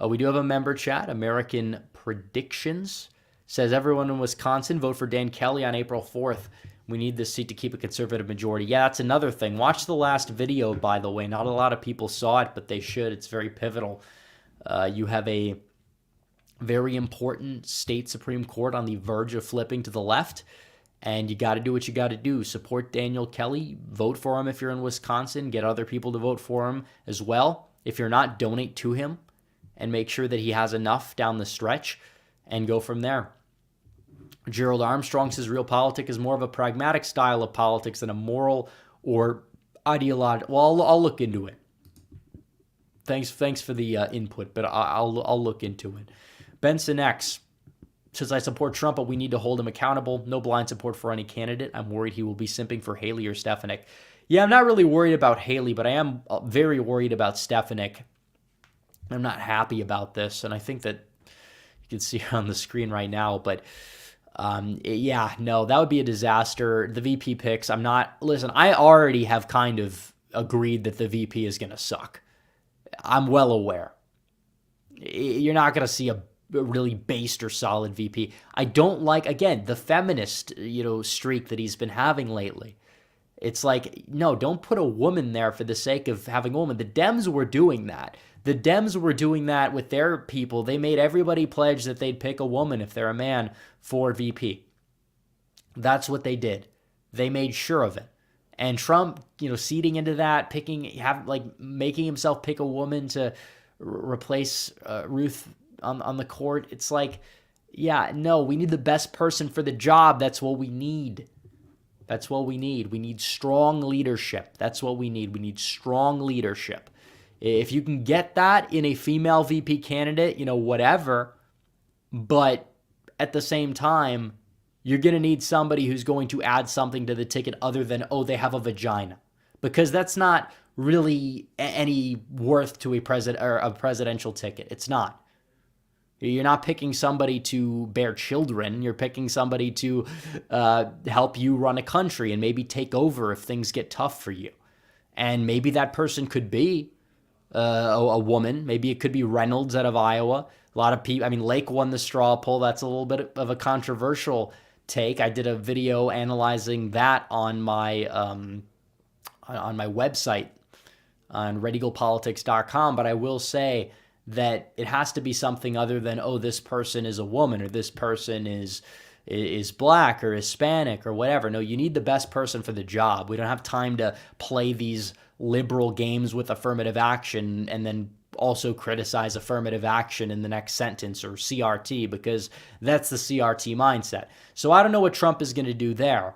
We do have a member chat. American Predictions says, everyone in Wisconsin, vote for Dan Kelly on April 4th. We need this seat to keep a conservative majority. Yeah, that's another thing. Watch the last video, by the way. Not a lot of people saw it, but they should. It's very pivotal. You have a very important state Supreme Court on the verge of flipping to the left, and you got to do what you got to do. Support Daniel Kelly. Vote for him if you're in Wisconsin. Get other people to vote for him as well. If you're not, donate to him and make sure that he has enough down the stretch and go from there. Gerald Armstrong says real politics is more of a pragmatic style of politics than a moral or ideological. Well, I'll look into it. thanks for the input, but I'll look into it. Benson X says, I support Trump, but we need to hold him accountable. No blind support for any candidate. I'm worried he will be simping for Haley or Stefanik. Yeah, I'm not really worried about Haley, but I am very worried about Stefanik. I'm not happy about this, and I think that you can see it on the screen right now, but yeah, no, that would be a disaster. The VP picks, listen, I already have kind of agreed that the VP is going to suck. I'm well aware. You're not going to see a really based or solid VP. I don't like, again, the feminist, streak that he's been having lately. It's like, no, don't put a woman there for the sake of having a woman. The Dems were doing that. The Dems were doing that with their people. They made everybody pledge that they'd pick a woman if they're a man for VP. That's what they did. They made sure of it. And Trump, ceding into that, making himself pick a woman to replace Ruth on the court. It's like, yeah, no, we need the best person for the job. That's what we need. That's what we need. We need strong leadership. That's what we need. We need strong leadership. If you can get that in a female VP candidate, whatever. But at the same time, you're going to need somebody who's going to add something to the ticket other than, oh, they have a vagina. Because that's not really any worth to a presidential ticket. It's not. You're not picking somebody to bear children. You're picking somebody to help you run a country and maybe take over if things get tough for you. And maybe that person could be a woman. Maybe it could be Reynolds out of Iowa. A lot of people, Lake won the straw poll. That's a little bit of a controversial take. I did a video analyzing that on my website on redeaglepolitics.com, but I will say that it has to be something other than, oh, this person is a woman or this person is black or Hispanic or whatever. No, you need the best person for the job. We don't have time to play these liberal games with affirmative action and then also criticize affirmative action in the next sentence or CRT, because that's the CRT mindset. So I don't know what Trump is going to do there.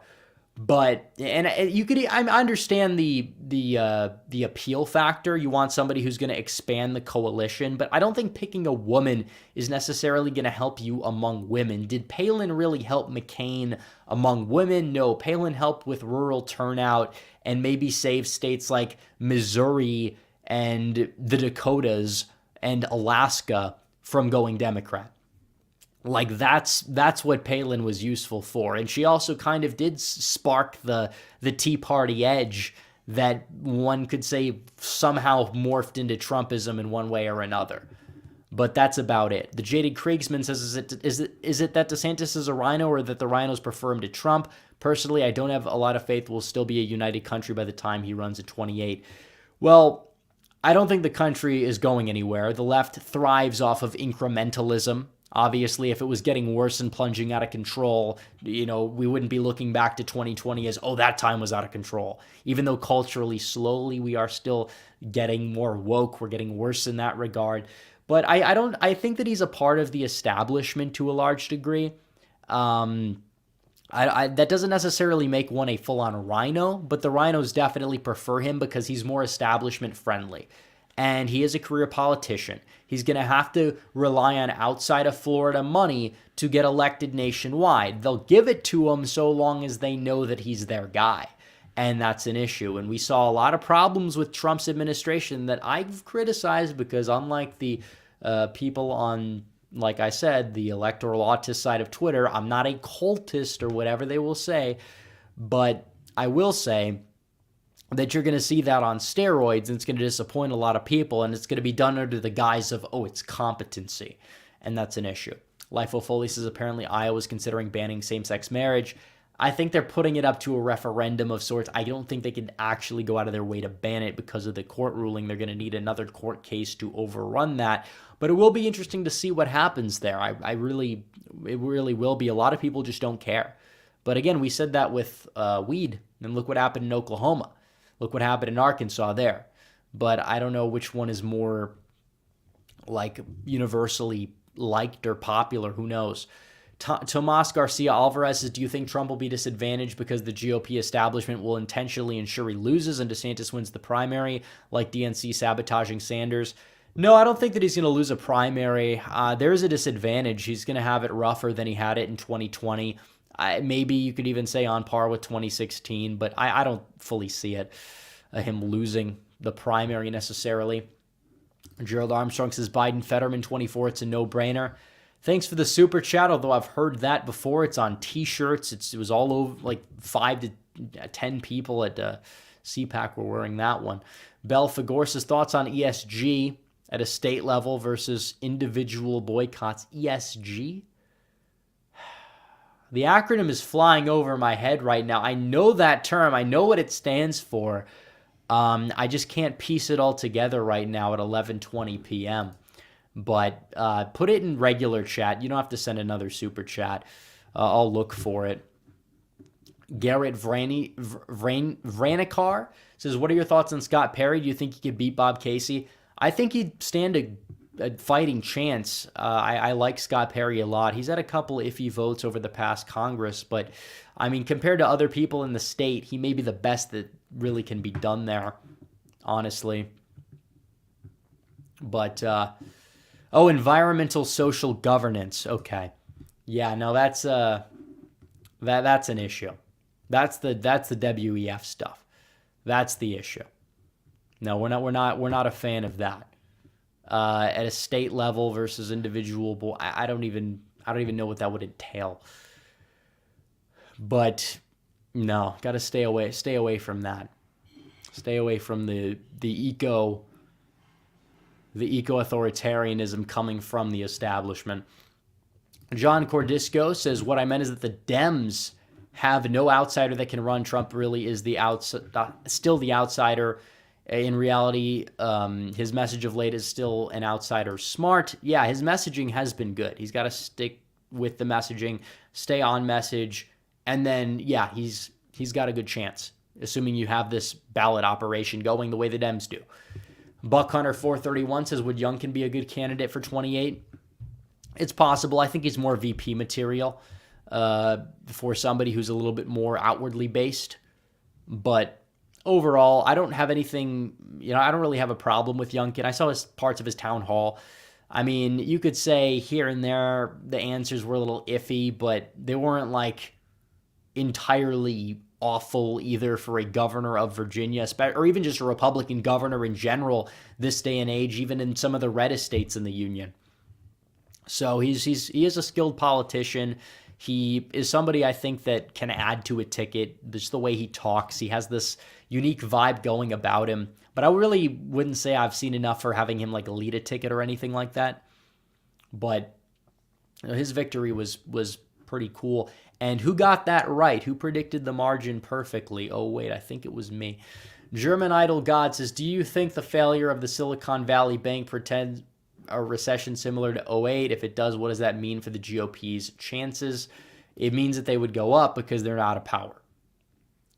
But I understand the appeal factor. You want somebody who's going to expand the coalition, but I don't think picking a woman is necessarily going to help you among women. Did Palin really help McCain among women? No, Palin helped with rural turnout and maybe save states like Missouri and the Dakotas and Alaska from going Democrat. Like that's what Palin was useful for. And she also kind of did spark the Tea Party edge that one could say somehow morphed into Trumpism in one way or another. But that's about it. The Jaded Kriegsman says, is it that DeSantis is a rhino or that the rhinos prefer him to Trump? Personally, I don't have a lot of faith we'll still be a united country by the time he runs at 28. Well, I don't think the country is going anywhere. The left thrives off of incrementalism. Obviously, if it was getting worse and plunging out of control, we wouldn't be looking back to 2020 as, oh, that time was out of control. Even though culturally, slowly, we are still getting more woke. We're getting worse in that regard. But I think that he's a part of the establishment to a large degree. That doesn't necessarily make one a full-on rhino, but the rhinos definitely prefer him because he's more establishment friendly. And he is a career politician. He's going to have to rely on outside of Florida money to get elected nationwide. They'll give it to him so long as they know that he's their guy. And that's an issue. And we saw a lot of problems with Trump's administration that I've criticized because unlike the people on, like I said, the electoral autist side of Twitter, I'm not a cultist or whatever they will say. But I will say that you're going to see that on steroids, and it's going to disappoint a lot of people, and it's going to be done under the guise of, oh, it's competency, and that's an issue. Lifo Foley says apparently Iowa's considering banning same-sex marriage. I think they're putting it up to a referendum of sorts. I don't think they can actually go out of their way to ban it because of the court ruling. They're going to need another court case to overrun that, but it will be interesting to see what happens there. It really will be. A lot of people just don't care. But again, we said that with weed, and look what happened in Oklahoma. Look what happened in Arkansas there. But I don't know which one is more like universally liked or popular. Who knows? Tomas Garcia Alvarez says, do you think Trump will be disadvantaged because the GOP establishment will intentionally ensure he loses and DeSantis wins the primary, like DNC sabotaging Sanders? No, I don't think that he's going to lose a primary. There is a disadvantage. He's going to have it rougher than he had it in 2020. Maybe you could even say on par with 2016, but I don't fully see it, him losing the primary necessarily. Gerald Armstrong says, Biden-Fetterman 24, it's a no-brainer. Thanks for the super chat, although I've heard that before. It's on T-shirts. It was all over, like 5 to 10 people at CPAC were wearing that one. Bell Fagor says, thoughts on ESG at a state level versus individual boycotts. ESG? The acronym is flying over my head right now. I know that term. I know what it stands for. I just can't piece it all together right now at 11:20 p.m. But put it in regular chat. You don't have to send another super chat. I'll look for it. Garrett Vranikar says, what are your thoughts on Scott Perry? Do you think he could beat Bob Casey? I think he'd stand a fighting chance. I like Scott Perry a lot. He's had a couple iffy votes over the past Congress, but I mean, compared to other people in the state, he may be the best that really can be done there, honestly. But, environmental social governance. Okay. Yeah, no, that's an issue. That's the WEF stuff. That's the issue. No, we're not a fan of that. At a state level versus individual, I don't even know what that would entail. But no, got to stay away from that. Stay away from the eco-authoritarianism coming from the establishment. John Cordisco says, what I meant is that the Dems have no outsider that can run. Trump really is still the outsider. In reality, his message of late is still an outsider smart. Yeah, his messaging has been good. He's got to stick with the messaging, stay on message, and then, yeah, he's got a good chance, assuming you have this ballot operation going the way the Dems do. Buck Hunter 431 says, would Youngkin be a good candidate for 28? It's possible. I think he's more VP material for somebody who's a little bit more outwardly based. But overall, I don't have anything, I don't really have a problem with Youngkin. I saw parts of his town hall. I mean, you could say here and there the answers were a little iffy, but they weren't like entirely awful either for a governor of Virginia, or even just a Republican governor in general this day and age, even in some of the reddest states in the union. So he is a skilled politician. He is somebody I think that can add to a ticket. Just the way he talks, he has this unique vibe going about him. But I really wouldn't say I've seen enough for having him like lead a ticket or anything like that. But his victory was pretty cool. And who got that right? Who predicted the margin perfectly? Oh, wait, I think it was me. German Idol God says, do you think the failure of the Silicon Valley Bank pretends a recession similar to 2008? If it does, what does that mean for the GOP's chances? It means that they would go up because they're out of power.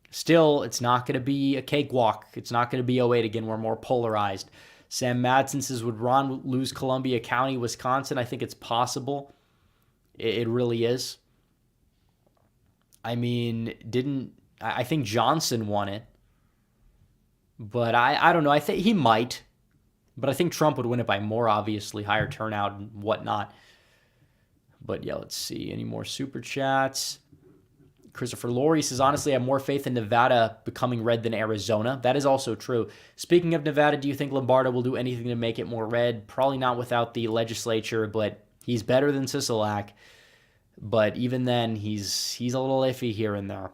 Still, it's not going to be a cakewalk. It's not going to be 2008 again. We're more polarized. Sam Madsen says, would Ron lose Columbia County, Wisconsin? I think it's possible. It really is. I mean, I think Johnson won it. But I don't know. I think he might. But I think Trump would win it by more, obviously, higher turnout and whatnot. But yeah, let's see. Any more super chats? Christopher Laurie says, honestly, I have more faith in Nevada becoming red than Arizona. That is also true. Speaking of Nevada, do you think Lombardo will do anything to make it more red? Probably not without the legislature, but he's better than Sisolak. But even then, he's a little iffy here and there.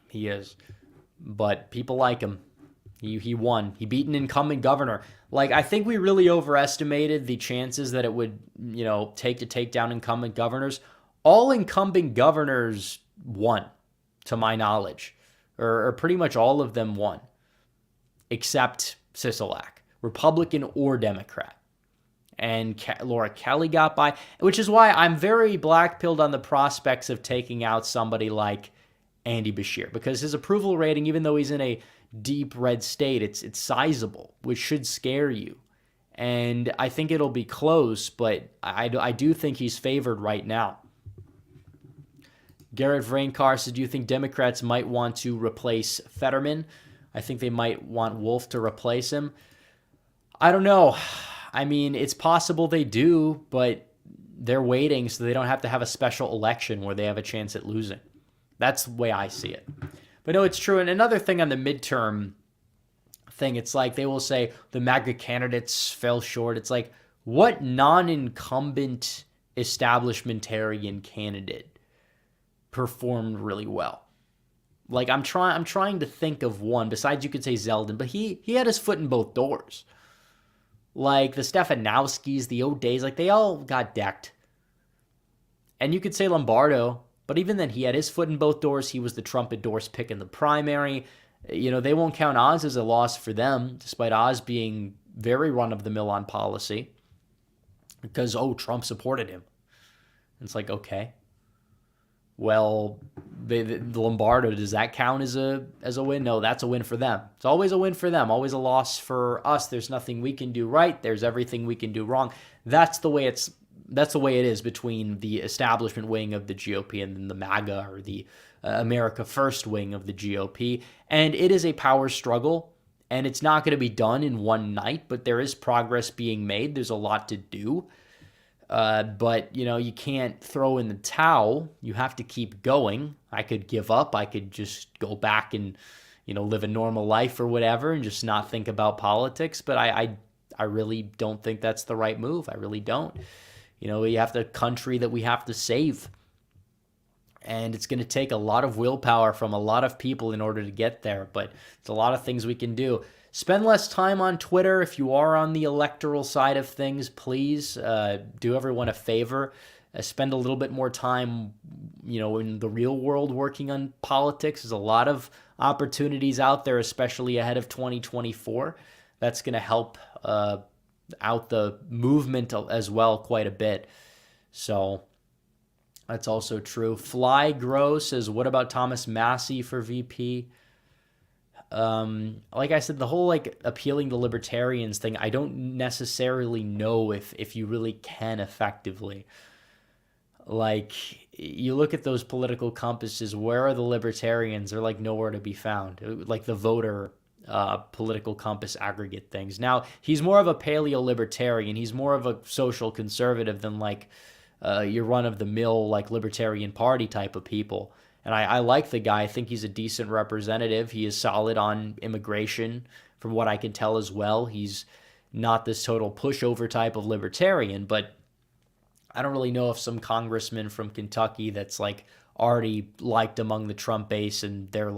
He is. But people like him. He won. He beat an incumbent governor. Like, I think we really overestimated the chances that it would, take to take down incumbent governors. All incumbent governors won, to my knowledge. Or pretty much all of them won. Except Sisolak. Republican or Democrat. And Laura Kelly got by, which is why I'm very black-pilled on the prospects of taking out somebody like Andy Beshear, because his approval rating, even though he's in a deep red state, it's sizable, which should scare you. And I think it'll be close, but I do think he's favored right now. Garrett Vraincar said, do you think Democrats might want to replace Fetterman? I think they might want Wolf to replace him. I don't know. I mean, it's possible they do, but they're waiting so they don't have to have a special election where they have a chance at losing. That's the way I see it. But no, it's true. And another thing on the midterm thing, it's like they will say the MAGA candidates fell short. It's like, what non-incumbent establishmentarian candidate performed really well? Like, I'm trying to think of one. Besides, you could say Zeldin, but he had his foot in both doors. Like the Stefanowskis, the O'Days, like they all got decked. And you could say Lombardo, but even then he had his foot in both doors. He was the Trump-endorsed pick in the primary. You know, they won't count Oz as a loss for them, despite Oz being very run-of-the-mill on policy. Because, Trump supported him. It's like, okay. Well, the Lombardo, does that count as a win? No, that's a win for them. It's always a win for them, always a loss for us. There's nothing we can do right. There's everything we can do wrong. That's the way it is between the establishment wing of the GOP and then the MAGA or the America First wing of the GOP. And it is a power struggle, and it's not going to be done in one night, but there is progress being made. There's a lot to do. But, you can't throw in the towel. You have to keep going. I could give up. I could just go back and, live a normal life or whatever and just not think about politics. But I really don't think that's the right move. I really don't. We have the country that we have to save. And it's going to take a lot of willpower from a lot of people in order to get there. But it's a lot of things we can do. Spend less time on Twitter. If you are on the electoral side of things, please do everyone a favor. Spend a little bit more time, in the real world working on politics. There's a lot of opportunities out there, especially ahead of 2024. That's going to help out the movement as well quite a bit. So that's also true. Fly Grow says, what about Thomas Massey for VP? Like I said, the whole appealing to libertarians thing, I don't necessarily know if you really can effectively. Like, you look at those political compasses, where are the libertarians? They're nowhere to be found. Like the voter political compass aggregate things. Now, he's more of a paleo-libertarian. He's more of a social conservative than your run-of-the-mill libertarian party type of people. And I like the guy. I think he's a decent representative. He is solid on immigration, from what I can tell as well. He's not this total pushover type of libertarian, but I don't really know if some congressman from Kentucky that's already liked among the Trump base and they're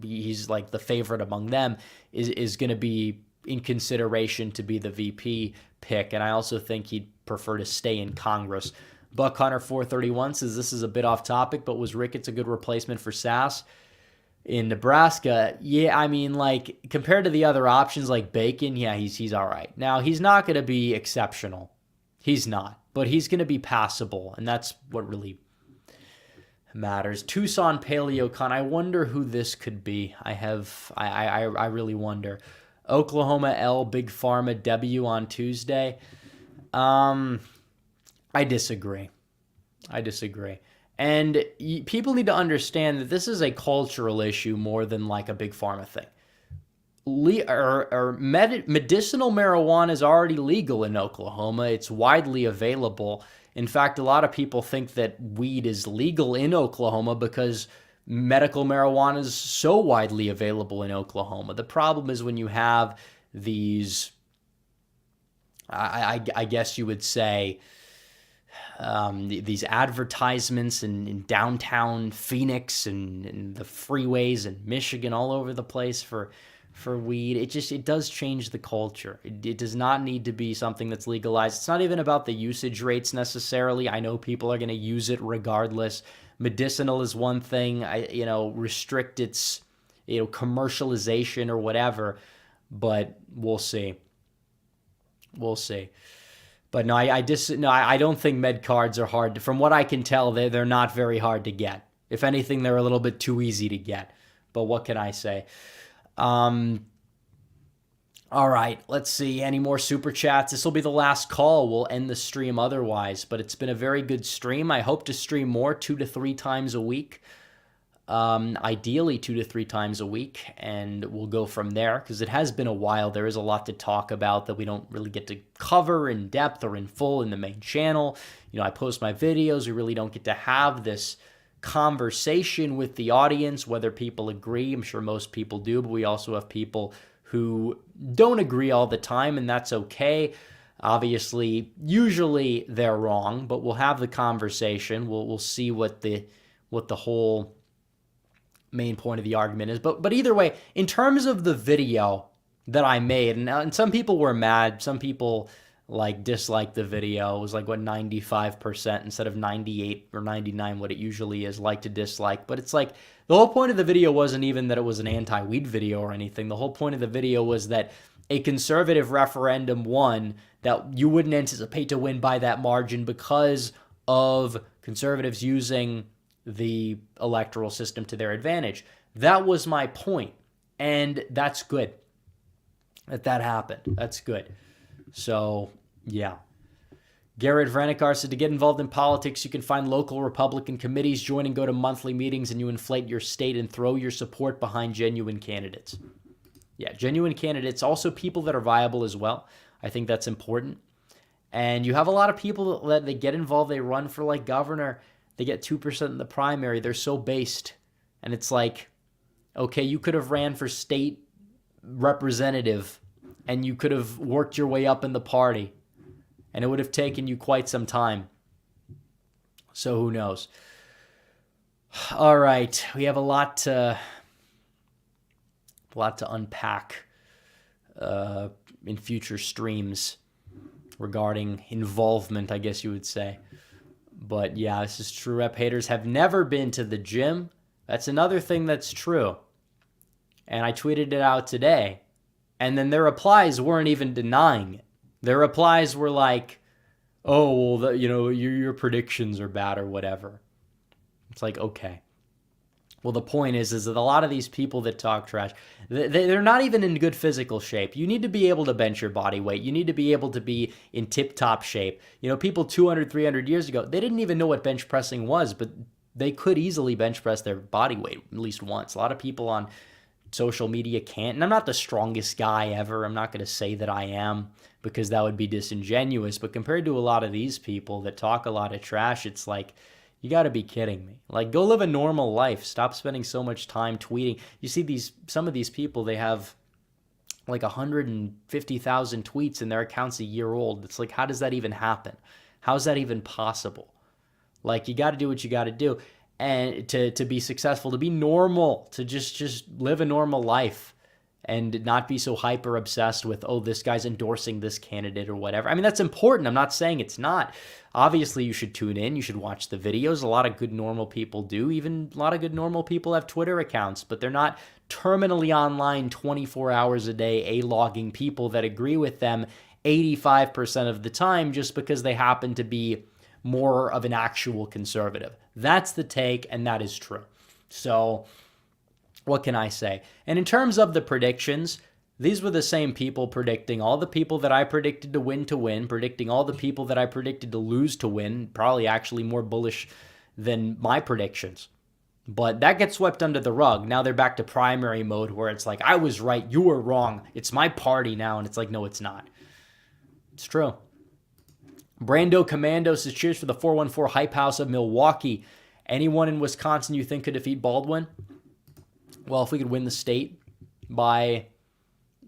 he's the favorite among them is going to be in consideration to be the VP pick. And I also think he'd prefer to stay in Congress. Buck Hunter 431 says, this is a bit off topic, but was Ricketts a good replacement for Sass in Nebraska? Yeah, I mean, compared to the other options like Bacon, yeah, he's all right. Now, he's not going to be exceptional. He's not. But he's going to be passable, and that's what really matters. Tucson PaleoCon, I wonder who this could be. I really wonder. Oklahoma L, Big Pharma W on Tuesday. I disagree. And people need to understand that this is a cultural issue more than a big pharma thing. Medicinal marijuana is already legal in Oklahoma. It's widely available. In fact, a lot of people think that weed is legal in Oklahoma because medical marijuana is so widely available in Oklahoma. The problem is when you have these, I guess you would say, these advertisements in downtown Phoenix and the freeways in Michigan all over the place for weed. It does change the culture. It does not need to be something that's legalized. It's not even about the usage rates necessarily. I know people are going to use it regardless. Medicinal is one thing. Restrict its commercialization or whatever, but we'll see. But no, I don't think med cards are hard. From what I can tell, they're not very hard to get. If anything, they're a little bit too easy to get. But what can I say? All right, let's see. Any more super chats? This will be the last call. We'll end the stream otherwise, but it's been a very good stream. I hope to stream more, 2 to 3 times a week. Ideally 2 to 3 times a week, and we'll go from there because it has been a while. There is a lot to talk about that we don't really get to cover in depth or in full in the main channel. I post my videos. We really don't get to have this conversation with the audience, whether people agree. I'm sure most people do, but we also have people who don't agree all the time, and that's okay. Obviously, usually they're wrong, but we'll have the conversation. We'll see what the whole main point of the argument is. But either way, in terms of the video that I made, and some people were mad, some people disliked the video. It was 95% instead of 98 or 99, what it usually is, to dislike. But it's the whole point of the video wasn't even that it was an anti-weed video or anything. The whole point of the video was that a conservative referendum won that you wouldn't anticipate to win by that margin because of conservatives using the electoral system to their advantage. That was my point, and that's good that happened. That's good. So, yeah. Garrett Vranikar said, to get involved in politics, you can find local Republican committees, join and go to monthly meetings, and you inflate your state and throw your support behind genuine candidates. Yeah, genuine candidates, also people that are viable as well. I think that's important. And you have a lot of people that they get involved, they run for governor, they get 2% in the primary, they're so based. And it's okay, you could have ran for state representative and you could have worked your way up in the party, and it would have taken you quite some time. So who knows? All right, we have a lot to unpack in future streams regarding involvement, I guess you would say. But yeah, this is true. Rep haters have never been to the gym. That's another thing that's true. And I tweeted it out today. And then their replies weren't even denying it. Their replies were oh, well, your predictions are bad or whatever. It's okay. Well, the point is that a lot of these people that talk trash, they're not even in good physical shape. You need to be able to bench your body weight. You need to be able to be in tip-top shape. People 200, 300 years ago, they didn't even know what bench pressing was, but they could easily bench press their body weight at least once. A lot of people on social media can't, and I'm not the strongest guy ever. I'm not going to say that I am because that would be disingenuous, but compared to a lot of these people that talk a lot of trash, it's you got to be kidding me. Go live a normal life. Stop spending so much time tweeting. You see some of these people, they have 150,000 tweets and their account's a year old. It's how does that even happen? How is that even possible? You got to do what you got to do. And to be successful, to be normal, to just live a normal life and not be so hyper obsessed with, oh, this guy's endorsing this candidate or whatever. I mean, that's important. I'm not saying it's not. Obviously, you should tune in. You should watch the videos. A lot of good normal people do. Even a lot of good normal people have Twitter accounts, but they're not terminally online 24 hours a day, logging people that agree with them 85% of the time just because they happen to be more of an actual conservative. That's the take, and that is true. So what can I say? And in terms of the predictions, these were the same people predicting all the people that I predicted to win, predicting all the people that I predicted to lose to win, probably actually more bullish than my predictions. But that gets swept under the rug. Now they're back to primary mode where it's I was right, you were wrong. It's my party now, and it's no, it's not. It's true. Brando Commando says, cheers for the 414 Hype House of Milwaukee. Anyone in Wisconsin you think could defeat Baldwin? Well, if we could win the state by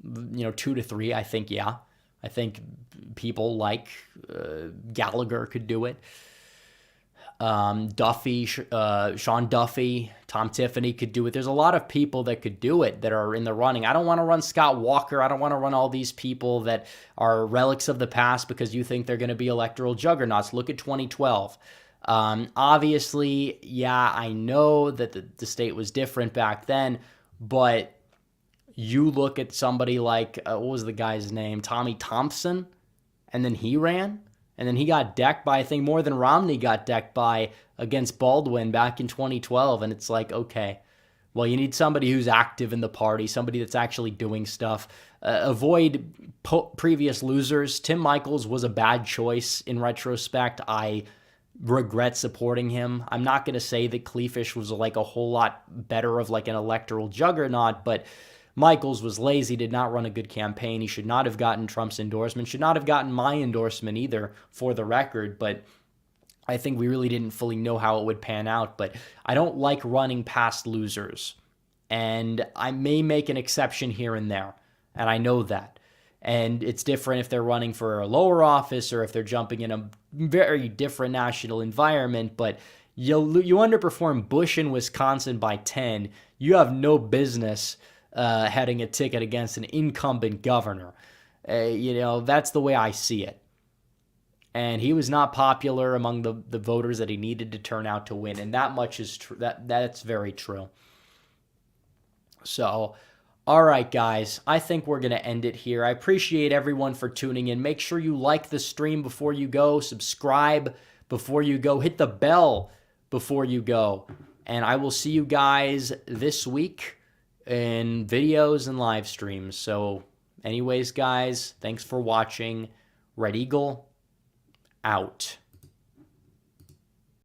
2 to 3, I think, yeah. I think people like Gallagher could do it. Duffy, Sean Duffy, Tom Tiffany could do it. There's a lot of people that could do it that are in the running. I don't want to run Scott Walker. I don't want to run all these people that are relics of the past because you think they're going to be electoral juggernauts. Look at 2012. Obviously, yeah, I know that the state was different back then, but you look at somebody like, what was the guy's name? Tommy Thompson, and then he ran. And then he got decked by, I think, more than Romney got decked by against Baldwin back in 2012. And it's okay, Well, you need somebody who's active in the party, somebody that's actually doing stuff. Avoid previous losers. Tim Michels was a bad choice in retrospect. I regret supporting him. I'm not going to say that Kleefisch was like a whole lot better of like an electoral juggernaut, but Michels was lazy, did not run a good campaign. He should not have gotten Trump's endorsement, should not have gotten my endorsement either, for the record, but I think we really didn't fully know how it would pan out. But I don't like running past losers, and I may make an exception here and there, and I know that. And it's different if they're running for a lower office or if they're jumping in a very different national environment. But you underperform Bush in Wisconsin by 10. You have no business heading a ticket against an incumbent governor. That's the way I see it. And he was not popular among the voters that he needed to turn out to win. And that much is true. That's very true. So, all right, guys, I think we're going to end it here. I appreciate everyone for tuning in. Make sure you like the stream before you go, subscribe before you go, hit the bell before you go. And I will see you guys this week in videos and live streams. So, anyways, guys, thanks for watching. Red Eagle out.